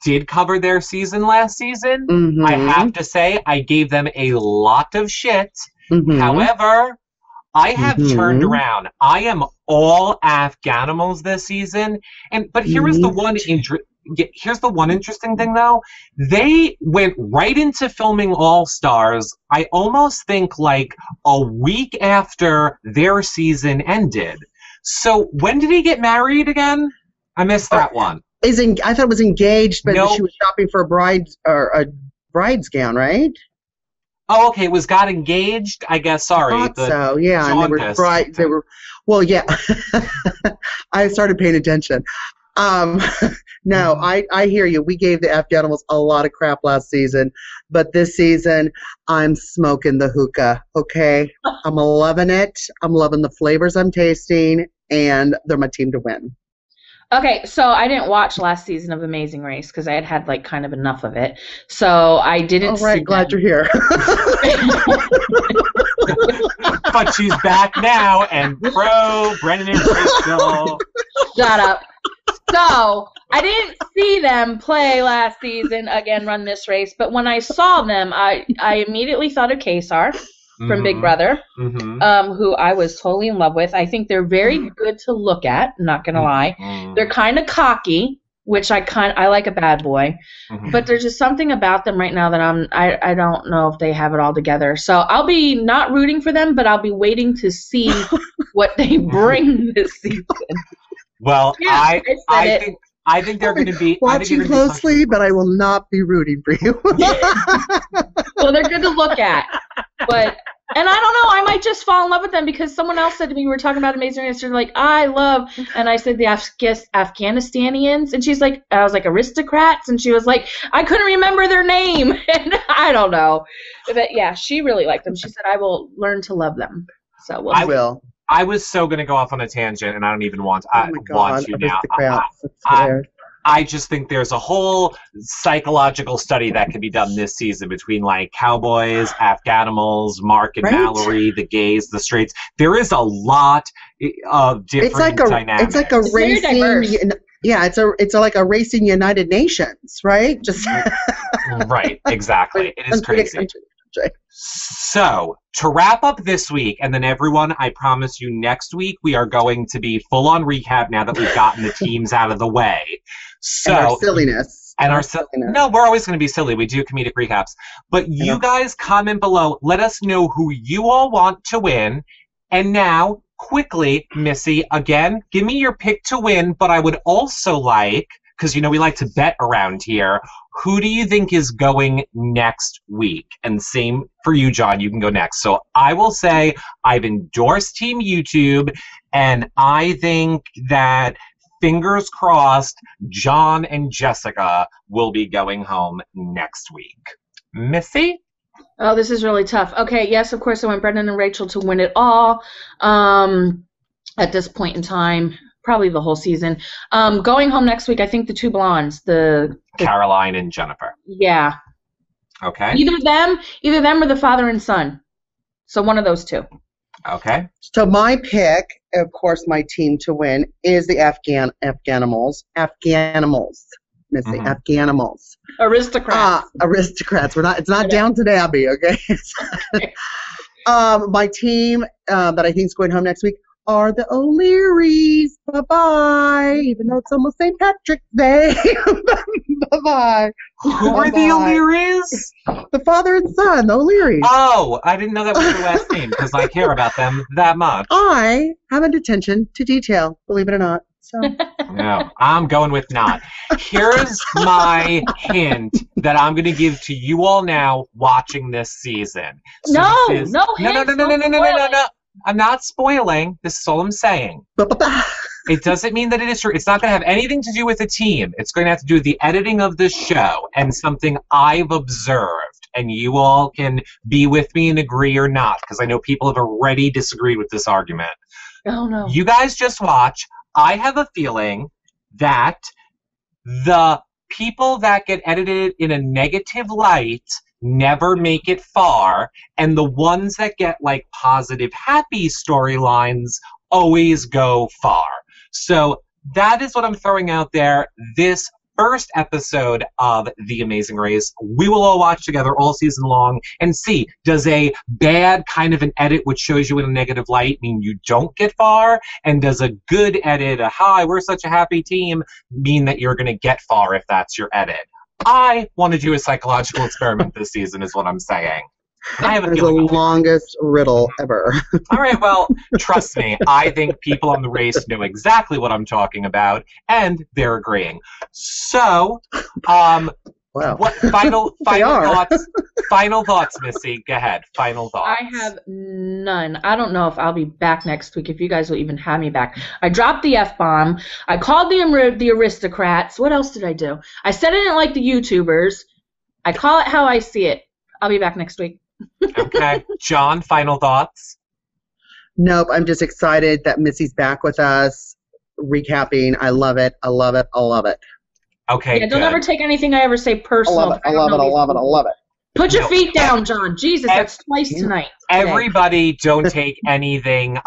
did cover their season last season. I have to say, I gave them a lot of shit. However, I have turned around. I am all Afghanimals this season, but here's the one interesting thing though. They went right into filming All Stars. I almost think like a week after their season ended. So when did he get married again? I missed that one. I thought it was engaged, but Nope. she was shopping for a bride's gown, right? Oh, okay. It was got engaged. I guess. Sorry. I thought so, yeah. And they were bright. They were. Well, yeah. I started paying attention. No, I hear you. We gave the Afghanimals a lot of crap last season, but this season I'm smoking the hookah. Okay, I'm loving it. I'm loving the flavors I'm tasting, and they're my team to win. Okay, so I didn't watch last season of Amazing Race because I had like kind of enough of it. So I didn't. All right, glad you're here. But she's back now and pro Brennan and Rachel. Shut up. So I didn't see them play last season again, run this race. But when I saw them, I immediately thought of Kesar from Big Brother, who I was totally in love with. I think they're very good to look at. Not gonna lie, they're kind of cocky, which I like a bad boy. But there's just something about them right now that I don't know if they have it all together. So I'll be not rooting for them, but I'll be waiting to see what they bring this season. Well, yeah, I think they're going to be watching closely, but I will not be rooting for you. Well, they're good to look at, and I don't know, I might just fall in love with them because someone else said to me, we were talking about Amazing Race, they're like, I love, and I said the Afghanistanians, and she's like, I was like, aristocrats, and she was like, I couldn't remember their name, and I don't know, but yeah, she really liked them. She said, I will learn to love them. So I will. I was so going to go off on a tangent, and I don't even want to now. I just think there's a whole psychological study that could be done this season between, like, cowboys, Afghanimals, Mark and Mallory, the gays, the straights. There is a lot of different dynamics. It's like a racing. Yeah, it's like a racing United Nations, right? Just right, exactly. It is crazy. So, to wrap up this week, and then everyone, I promise you next week we are going to be full on recap now that we've gotten the teams out of the way. So, and our silliness. No, we're always going to be silly. We do comedic recaps. But you guys comment below. Let us know who you all want to win. And now, quickly, Missy, again, give me your pick to win, but I would also like, because, you know, we like to bet around here, who do you think is going next week? And same for you, John. You can go next. So I will say I've endorsed Team YouTube, and I think that, fingers crossed, John and Jessica will be going home next week. Missy? Oh, this is really tough. Okay, yes, of course, I want Brendan and Rachel to win it all at this point in time. Probably the whole season. Going home next week, I think the two blondes, the Caroline and Jennifer. Yeah. Okay. Either them or the father and son. So one of those two. Okay. So my pick, of course, my team to win is the Afghanimals. Afghanimals, Missy. Afghanimals. Aristocrats. Aristocrats. It's not Downton Abbey, okay? My team that I think is going home next week are the O'Learys. Bye-bye. Even though it's almost St. Patrick's Day. Bye-bye. Who are the O'Learys? The father and son, the O'Learys. Oh, I didn't know that was their last name because I care about them that much. I have an attention to detail, believe it or not. So. No, I'm going with not. Here's my hint that I'm going to give to you all now watching this season. So No. I'm not spoiling. This is all I'm saying. It doesn't mean that it is true. It's not going to have anything to do with the team. It's going to have to do with the editing of the show and something I've observed. And you all can be with me and agree or not, because I know people have already disagreed with this argument. Oh, no. You guys just watch. I have a feeling that the people that get edited in a negative light never make it far, and the ones that get like positive, happy storylines always go far. So that is what I'm throwing out there. This first episode of The Amazing Race, we will all watch together all season long and see, does a bad kind of an edit which shows you in a negative light mean you don't get far? And does a good edit, a hi, we're such a happy team, mean that you're going to get far if that's your edit? I want to do a psychological experiment this season is what I'm saying. I have a feeling. It's the longest riddle ever. All right, well, trust me. I think people on the race know exactly what I'm talking about, and they're agreeing. So, wow. What final thoughts? final thoughts, Missy. Go ahead. Final thoughts. I have none. I don't know if I'll be back next week, if you guys will even have me back. I dropped the F-bomb. I called the aristocrats. What else did I do? I said I didn't like the YouTubers. I call it how I see it. I'll be back next week. Okay. John, final thoughts? Nope, I'm just excited that Missy's back with us, recapping. I love it. I love it. I love it. Okay, Yeah, don't good. ever take anything I ever say personal. I love it. I love it. I love it. I love it. Put your No. feet down, John. Jesus, that's twice tonight. today. Everybody, don't take anything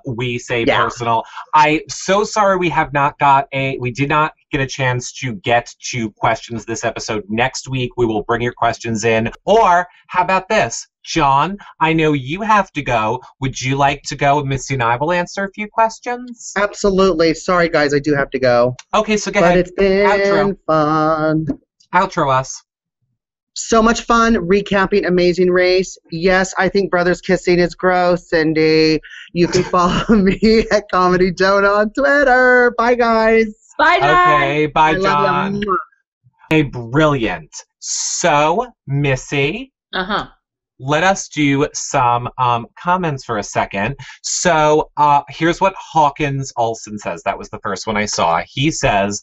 we say Yeah. personal. I'm so sorry we did not get a chance to get to questions this episode. Next week, we will bring your questions in. Or, how about this? John, I know you have to go. Would you like to go? Missy and I will answer a few questions. Absolutely. Sorry, guys, I do have to go. Okay, so go But ahead. it's been Outro. fun. Outro us. So much fun recapping Amazing Race. Yes, I think brothers kissing is gross, Cindy. You can follow me at Comedy Jonah on Twitter. Bye, guys. Bye, John. Okay, bye, I love John. you. Okay, brilliant. So, Missy, Uh-huh. let us do some comments for a second. So here's what Hawkins Olsen says. That was the first one I saw. He says,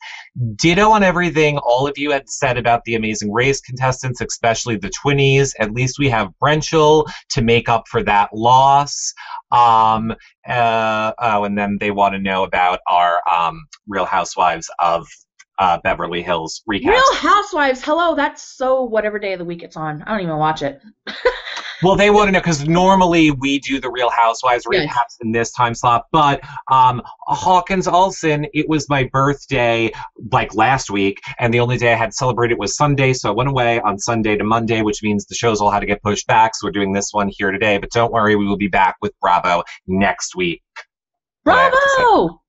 ditto on everything all of you had said about the Amazing Race contestants, especially the Twinnies. At least we have Brenchel to make up for that loss. And then they want to know about our Real Housewives of Beverly Hills recap. Real Housewives. Hello, that's so whatever day of the week it's on. I don't even watch it. Well, they want to know because normally we do the Real Housewives recaps Yes. in this time slot, but Hawkins Olsen, it was my birthday like last week, and the only day I had celebrated was Sunday, so I went away on Sunday to Monday, which means the shows all had to get pushed back, so we're doing this one here today. But don't worry, we will be back with Bravo next week. What I have to say. Bravo!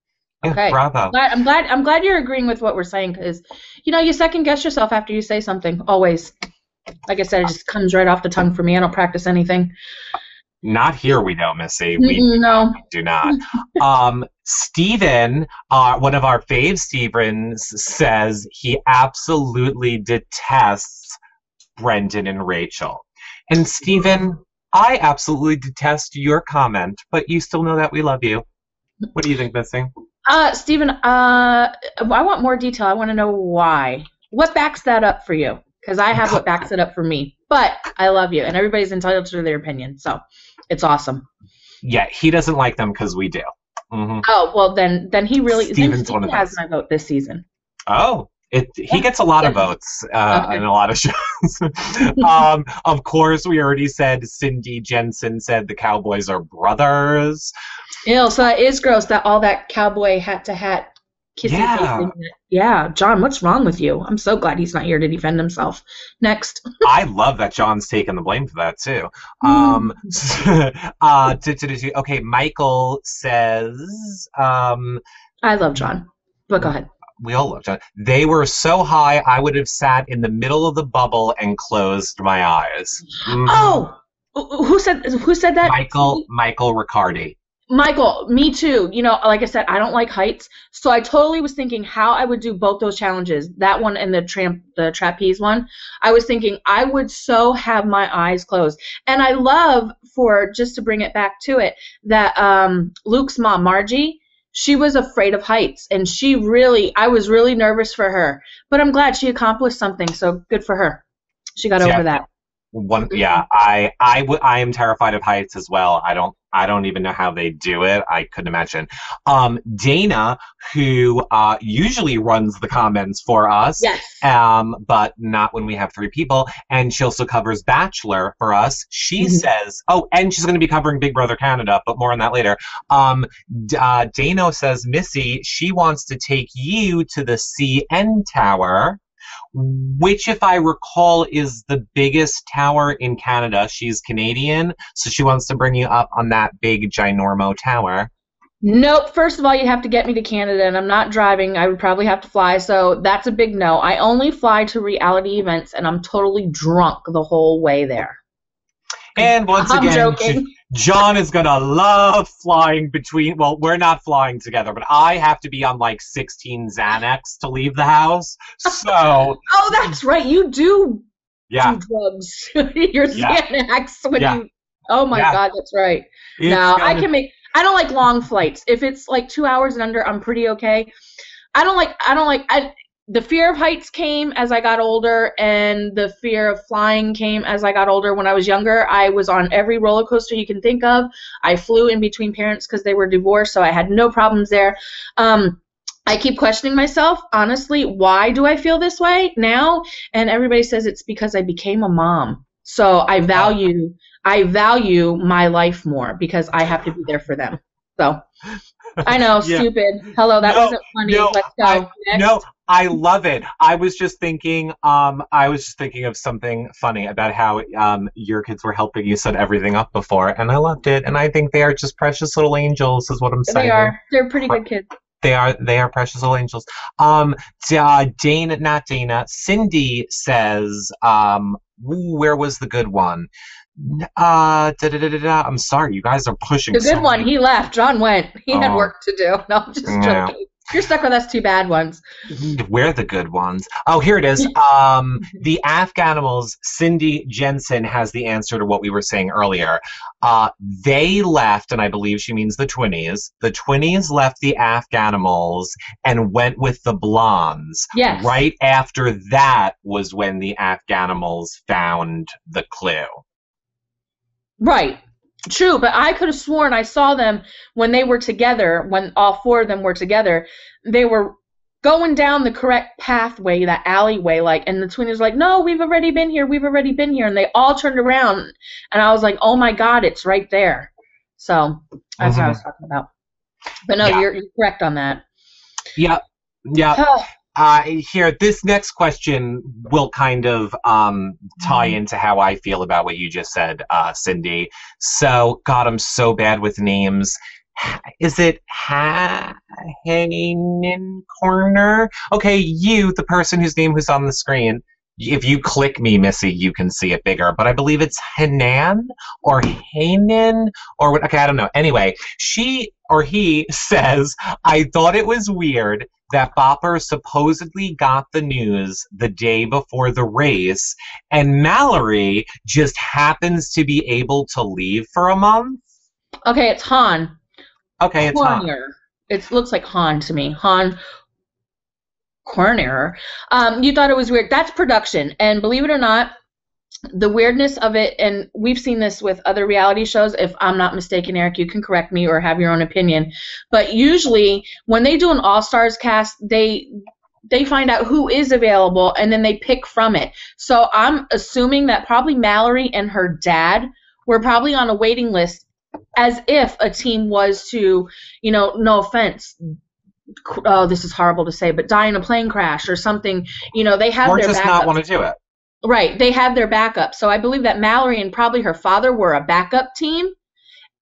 Yeah, Okay. Bravo. I'm glad you're agreeing with what we're saying because, you second guess yourself after you say something. Always. Like I said, it just comes right off the tongue for me. I don't practice anything. Not here, we know, Missy. We No. do not. Steven, one of our fave Stevens, says he absolutely detests Brendan and Rachel. And Steven, I absolutely detest your comment, but you still know that we love you. What do you think, Missy? Steven, I want more detail. I want to know why. What backs that up for you? Because I have what backs it up for me. But I love you, and everybody's entitled to their opinion, so it's awesome. Yeah, he doesn't like them because we do. Mm-hmm. Oh, well, then he really Steven's one Steven of has those. my vote this season. Oh, he gets a lot of votes Okay. in a lot of shows. Of course, we already said Cindy Jensen said the Cowboys are brothers. Ew, so that is gross, that all that cowboy hat-to-hat kissy Yeah. face. Yeah, John, what's wrong with you? I'm so glad he's not here to defend himself. Next. I love that John's taking the blame for that too. Okay, Michael says, I love John. But go ahead. we all love John. They were so high, I would have sat in the middle of the bubble and closed my eyes. Mhm. Oh! Who said that? Michael Riccardi. Michael, me too. Like I said, I don't like heights, so I totally was thinking how I would do both those challenges, that one and the trapeze one. I was thinking I would so have my eyes closed. And I love, just to bring it back to it, that Luke's mom, Margie, she was afraid of heights, and I was really nervous for her. But I'm glad she accomplished something, so good for her. She got over that. I am terrified of heights as well. I don't even know how they do it. I couldn't imagine. Dana, who usually runs the comments for us, Yes. but not when we have 3 people, and she also covers Bachelor for us. She says, and she's going to be covering Big Brother Canada, but more on that later. Dana says, Missy, she wants to take you to the CN Tower, which, if I recall, is the biggest tower in Canada. She's Canadian, so she wants to bring you up on that big ginormo tower. Nope. First of all, you'd have to get me to Canada, and I'm not driving. I would probably have to fly, so that's a big no. I only fly to reality events, and I'm totally drunk the whole way there. And once I'm again, joking. John is going to love flying between... Well, we're not flying together, but I have to be on like 16 Xanax to leave the house. So... Oh, that's right. You do Yeah. do drugs. Your Yeah. Xanax when Yeah. you. Oh my Yeah. God, that's right. It's No, I gotta- can make. I don't like long flights. If it's like 2 hours and under, I'm pretty okay. The fear of heights came as I got older, and the fear of flying came as I got older. When I was younger, I was on every roller coaster you can think of. I flew in between parents because they were divorced, so I had no problems there. I keep questioning myself, honestly, why do I feel this way now? And everybody says it's because I became a mom. So I value my life more because I have to be there for them. So I know, Yeah. stupid. Hello, that wasn't funny. Let's go. Next. I love it. I was just thinking of something funny about how your kids were helping you set everything up before, and I loved it. And I think they are just precious little angels, is what I'm saying. They are. They're pretty good kids. They are precious little angels. Cindy says, where was the good one? I'm sorry, you guys are pushing. The good one, he left. John went. He had work to do. No, I'm just joking. You're stuck with us two bad ones. We're the good ones. Oh, here it is. The Afghanimals, Cindy Jensen has the answer to what we were saying earlier. They left, and I believe she means the Twinnies. The Twinnies left the Afghanimals and went with the Blondes. Yes. Right after that was when the Afghanimals found the clue. Right. True, but I could have sworn I saw them when they were together, when all four of them were together. They were going down the correct pathway, that alleyway, and the Twinnies were like, no, we've already been here, and they all turned around, and I was like, oh my God, it's right there. So that's what I was talking about. But no, you're correct on that. Yeah. Here, this next question will kind of tie into how I feel about what you just said, Cindy. So, God, I'm so bad with names. Is it Hanen Corner? Okay, you, the person whose name who's on the screen. If you click me, Missy, you can see it bigger. But I believe it's Hanan or Hanan or what? Okay, I don't know. Anyway, she or he says, I thought it was weird that Bopper supposedly got the news the day before the race, and Mallory just happens to be able to leave for a month. Okay, it's Han. Okay, it's Han. It looks like Han to me. Han Corner. You thought it was weird. That's production. And believe it or not, the weirdness of it, and we've seen this with other reality shows, if I'm not mistaken, Eric, you can correct me or have your own opinion. But usually when they do an All-Stars cast, they find out who is available and then they pick from it. So I'm assuming that probably Mallory and her dad were probably on a waiting list as if a team was to, no offense, oh, this is horrible to say, but die in a plane crash or something, they have their just backups. Not want to do it. Right, they had their backup. So I believe that Mallory and probably her father were a backup team.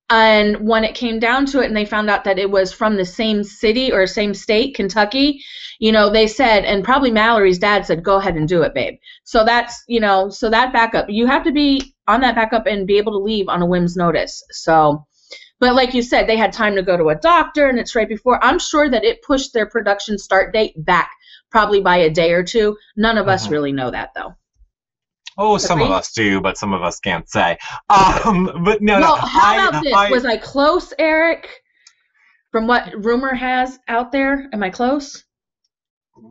And when it came down to it and they found out that it was from the same city or same state, Kentucky, they said, and probably Mallory's dad said, go ahead and do it, babe. So that's, so that backup, you have to be on that backup and be able to leave on a whim's notice. So, but like you said, they had time to go to a doctor and it's right before. I'm sure that it pushed their production start date back probably by a day or two. None of us really know that though. Oh, some of us do, but some of us can't say. But no. Well, how about this? Was I close, Eric? From what rumor has out there, am I close?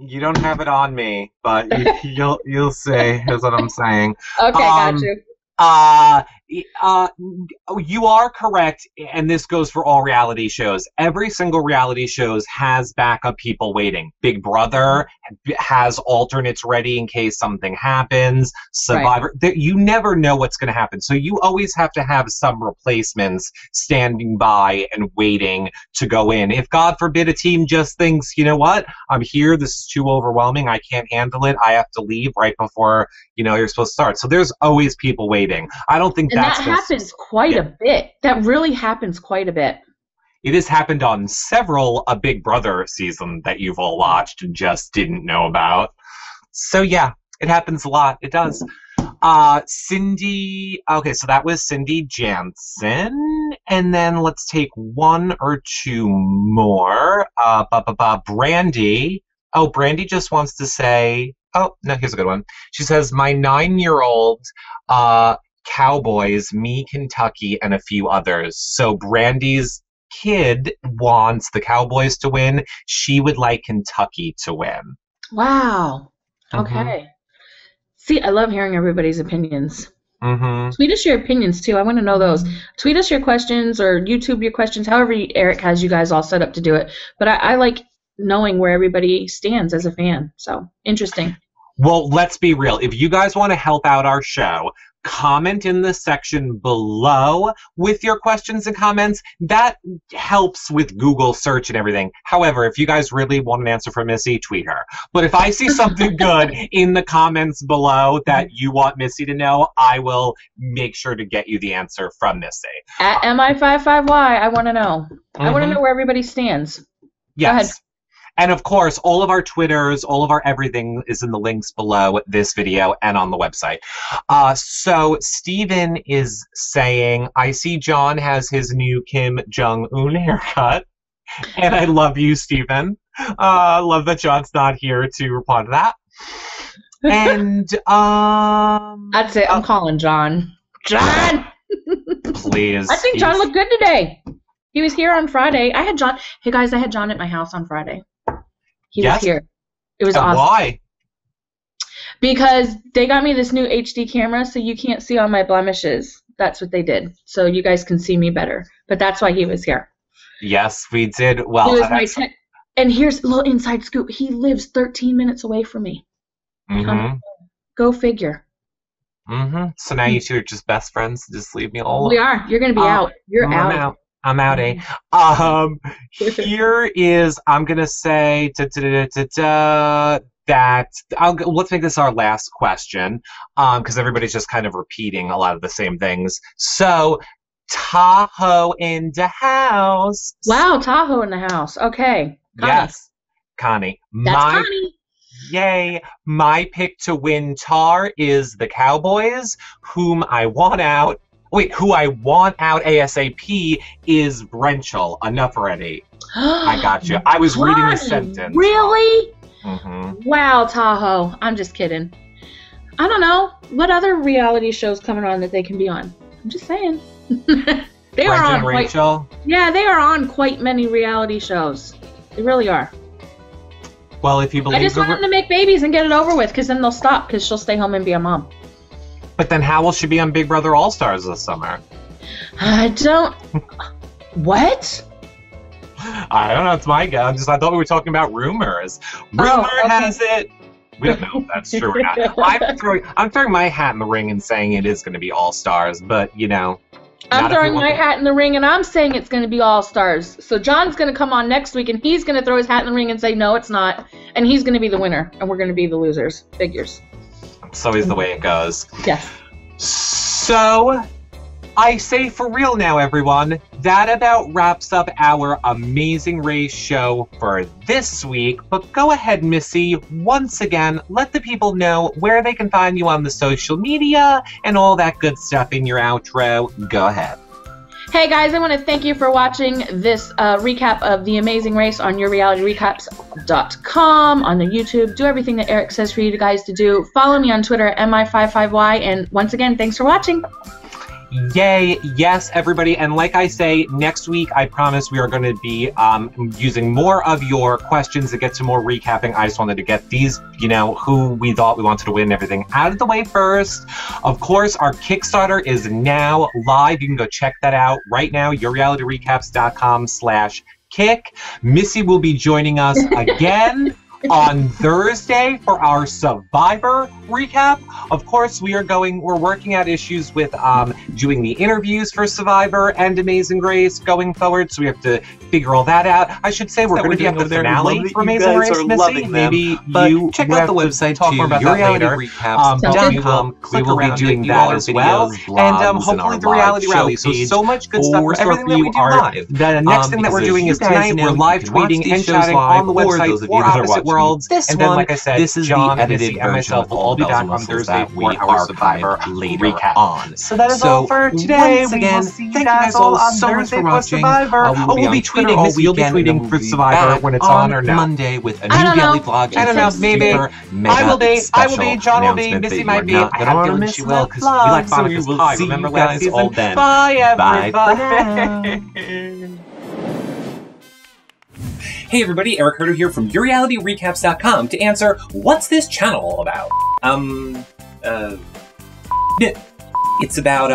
You don't have it on me, but you'll see. Is what I'm saying. Okay, got you. You are correct, and this goes for all reality shows. Every single reality shows has backup people waiting. Big Brother has alternates ready in case something happens. Survivor, you never know what's going to happen. So you always have to have some replacements standing by and waiting to go in. If, God forbid, a team just thinks, you know what, I'm here, this is too overwhelming, I can't handle it, I have to leave right before, you're supposed to start. So there's always people waiting. I don't think that happens quite a bit. That really happens quite a bit. It has happened on several a Big Brother season that you've all watched and just didn't know about. So yeah, it happens a lot. It does. Cindy. Okay, so that was Cindy Jansen, and then let's take one or two more. Brandy. Oh, Brandy just wants to say, Oh, no, here's a good one. She says, my 9-year-old Cowboys, me, Kentucky, and a few others. So Brandy's kid wants the Cowboys to win. She would like Kentucky to win. Wow. Okay. See, I love hearing everybody's opinions. Mm-hmm. Tweet us your opinions, too. I want to know those. Tweet us your questions or YouTube your questions, however Eric has you guys all set up to do it. But I like knowing where everybody stands as a fan. So, interesting. Well, let's be real. If you guys want to help out our show, comment in the section below with your questions and comments. That helps with Google search and everything. However, if you guys really want an answer from Missy, tweet her. But if I see something good in the comments below that you want Missy to know, I will make sure to get you the answer from Missy. At MI55Y, I want to know. I want to know where everybody stands. Yes. Go ahead. And of course, all of our Twitters, all of our everything is in the links below this video and on the website. So Steven is saying, I see John has his new Kim Jong-un haircut. And I love you, Steven. I love that John's not here to respond to that. And I'd say I'm calling John. John! Please. I think John looked good today. He was here on Friday. I had John. Hey guys, I had John at my house on Friday. He was here. It was awesome. Why? Because they got me this new HD camera, so you can't see all my blemishes. That's what they did. So you guys can see me better. But that's why he was here. Yes, we did. Well, he was my and here's a little inside scoop. He lives 13 minutes away from me. Go figure. So now you two are just best friends. Just leave me alone. We are. You're going to be out. You're out. I'm out, eh? Here is, I'm going to say, that, let's make this our last question, because everybody's just kind of repeating a lot of the same things. So, Tahoe in the house. Wow, Tahoe in the house. Okay. Connie. Yes, Connie. That's Connie. Yay. My pick to win Tar is the Cowboys, who I want out ASAP is Brenchel. Enough already. I got you. I was reading the sentence. Really? Wow, Tahoe. I'm just kidding. I don't know. What other reality shows coming on that they can be on? I'm just saying. They are on Rachel? Yeah, they are on quite many reality shows. They really are. Well, if you believe I just want them to make babies and get it over with, because then they'll stop, because she'll stay home and be a mom. But then how will she be on Big Brother All-Stars this summer? I don't... What? I don't know. It's my guess. I thought we were talking about rumors. Rumor has it. We don't know if that's true or not. I'm throwing my hat in the ring and saying it is going to be All-Stars, but, you know... I'm throwing my hat in the ring and I'm saying it's going to be All-Stars. So John's going to come on next week and he's going to throw his hat in the ring and say, no, it's not. And he's going to be the winner and we're going to be the losers. Figures. It's always the way it goes. Yes. So, I say for real now, everyone, that about wraps up our Amazing Race show for this week. But go ahead, Missy, once again, let the people know where they can find you on the social media and all that good stuff in your outro. Go ahead. Hey guys, I want to thank you for watching this recap of The Amazing Race on YourRealityRecaps.com, on the YouTube. Do everything that Eric says for you guys to do. Follow me on Twitter at MI55Y, and once again, thanks for watching. Yay, yes, everybody. And like I say, next week, I promise we are going to be using more of your questions to get to more recapping. I just wanted to get these, you know, who we thought we wanted to win and everything out of the way first. Of course, our Kickstarter is now live. You can go check that out right now, YourRealityRecaps.com/kick. Missy will be joining us again on Thursday for our Survivor recap. Of course, we're working out issues with doing the interviews for Survivor and Amazing Race going forward, so we have to figure all that out. I should say we're going to be at the finale for Amazing Race, Missy. Maybe you check out the website, talk more about that later. We will be doing that as well, and hopefully the reality rally. So much good stuff for everything that we do live. The next thing that we're doing is tonight we're live tweeting and chatting on the website for Opposite Worlds. This and then, one, like I said, this is John, the edited Missy, and version myself will all be of back Bells and on Whistles Thursday that we for our are Survivor later recap. on. So that is So, all for today. once again, We'll see you thank guys all so much for watching. Survivor. We'll be tweeting. Missy, you'll be tweeting for Survivor when it's on or no? Monday with a I new don't daily know. vlog. I don't know, maybe. I will be, John will be, Missy might be. I have a feeling she will, because we like so we Monica's will pie. see Remember you last guys season? all then. Bye, Bye for everybody. Hey everybody, Eric Herder here from YourRealityRecaps.com to answer, what's this channel all about? It's about,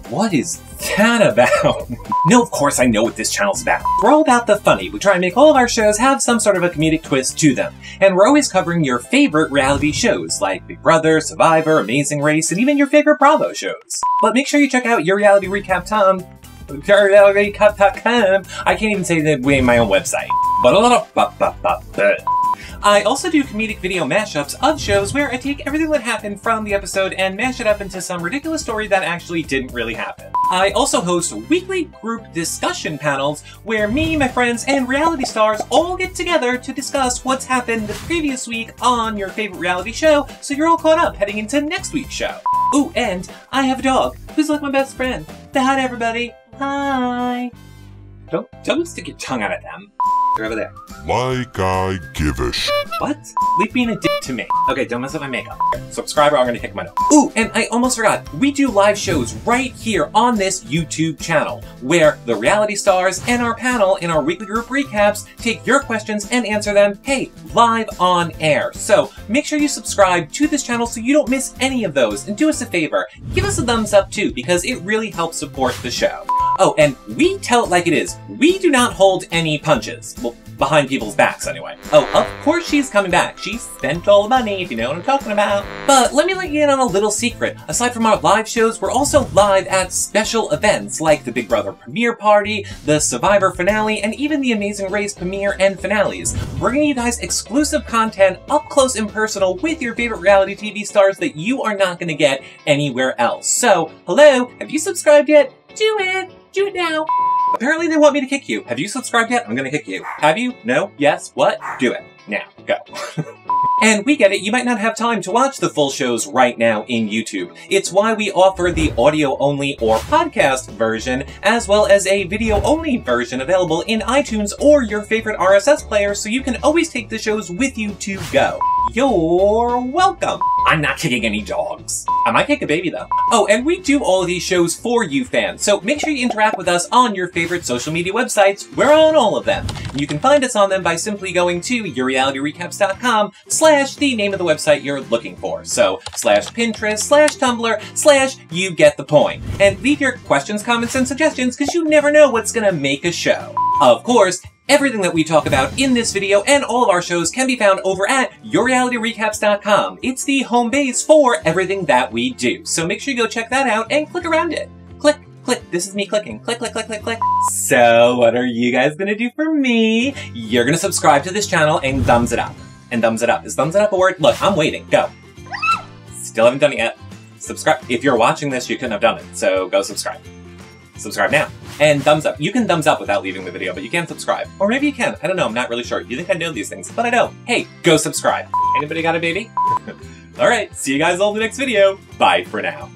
what is that about? No, of course I know what this channel's about. We're all about the funny. We try and make all of our shows have some sort of a comedic twist to them. And we're always covering your favorite reality shows, like Big Brother, Survivor, Amazing Race, and even your favorite Bravo shows. But make sure you check out YourRealityRecap.com. I can't even say the name of my own website. I also do comedic video mashups of shows where I take everything that happened from the episode and mash it up into some ridiculous story that actually didn't really happen. I also host weekly group discussion panels where me, my friends, and reality stars all get together to discuss what's happened the previous week on your favorite reality show, so you're all caught up heading into next week's show. Ooh, and I have a dog who's like my best friend. Say hi to everybody. Hi. Don't stick your tongue out at them. They're over there. Like I give a sh. What? Leave being a dick to me. Okay, don't mess up my makeup. Subscribe or I'm gonna kick my nose. Ooh, and I almost forgot. We do live shows right here on this YouTube channel, where the reality stars and our panel in our weekly group recaps take your questions and answer them, hey, live on air. So make sure you subscribe to this channel so you don't miss any of those. And do us a favor, give us a thumbs up too, because it really helps support the show. Oh, and we tell it like it is. We do not hold any punches. Well, behind people's backs anyway. Oh, of course she's coming back. She spent all the money, if you know what I'm talking about. But let me let you in on a little secret. Aside from our live shows, we're also live at special events like the Big Brother premiere party, the Survivor finale, and even the Amazing Race premiere and finales. We're bringing you guys exclusive content up close and personal with your favorite reality TV stars that you are not going to get anywhere else. So, hello, have you subscribed yet? Do it! Do it now! Apparently they want me to kick you. Have you subscribed yet? I'm gonna kick you. Have you? No? Yes? What? Do it. Now. Go. And we get it, you might not have time to watch the full shows right now in YouTube. It's why we offer the audio-only or podcast version, as well as a video-only version available in iTunes or your favorite RSS player, so you can always take the shows with you to go. You're welcome. I'm not kicking any dogs. I might kick a baby though. Oh, and we do all of these shows for you fans, so make sure you interact with us on your favorite social media websites. We're on all of them. You can find us on them by simply going to YourRealityRecaps.com / the name of the website you're looking for. So /Pinterest /Tumblr / you get the point. And leave your questions, comments, and suggestions because you never know what's gonna make a show. Of course, everything that we talk about in this video and all of our shows can be found over at YourRealityRecaps.com. It's the home base for everything that we do. So make sure you go check that out and click around it. Click, click. This is me clicking. Click, click, click, click, click. So what are you guys gonna do for me? You're gonna subscribe to this channel and thumbs it up. And thumbs it up. Is thumbs it up a word? Look, I'm waiting. Go. Still haven't done it yet. Subscribe. If you're watching this, you couldn't have done it. So go subscribe. Subscribe now. And thumbs up. You can thumbs up without leaving the video, but you can't subscribe. Or maybe you can. I don't know. I'm not really sure. You think I know these things, but I don't. Hey, go subscribe. Anybody got a baby? Alright, see you guys all in the next video. Bye for now.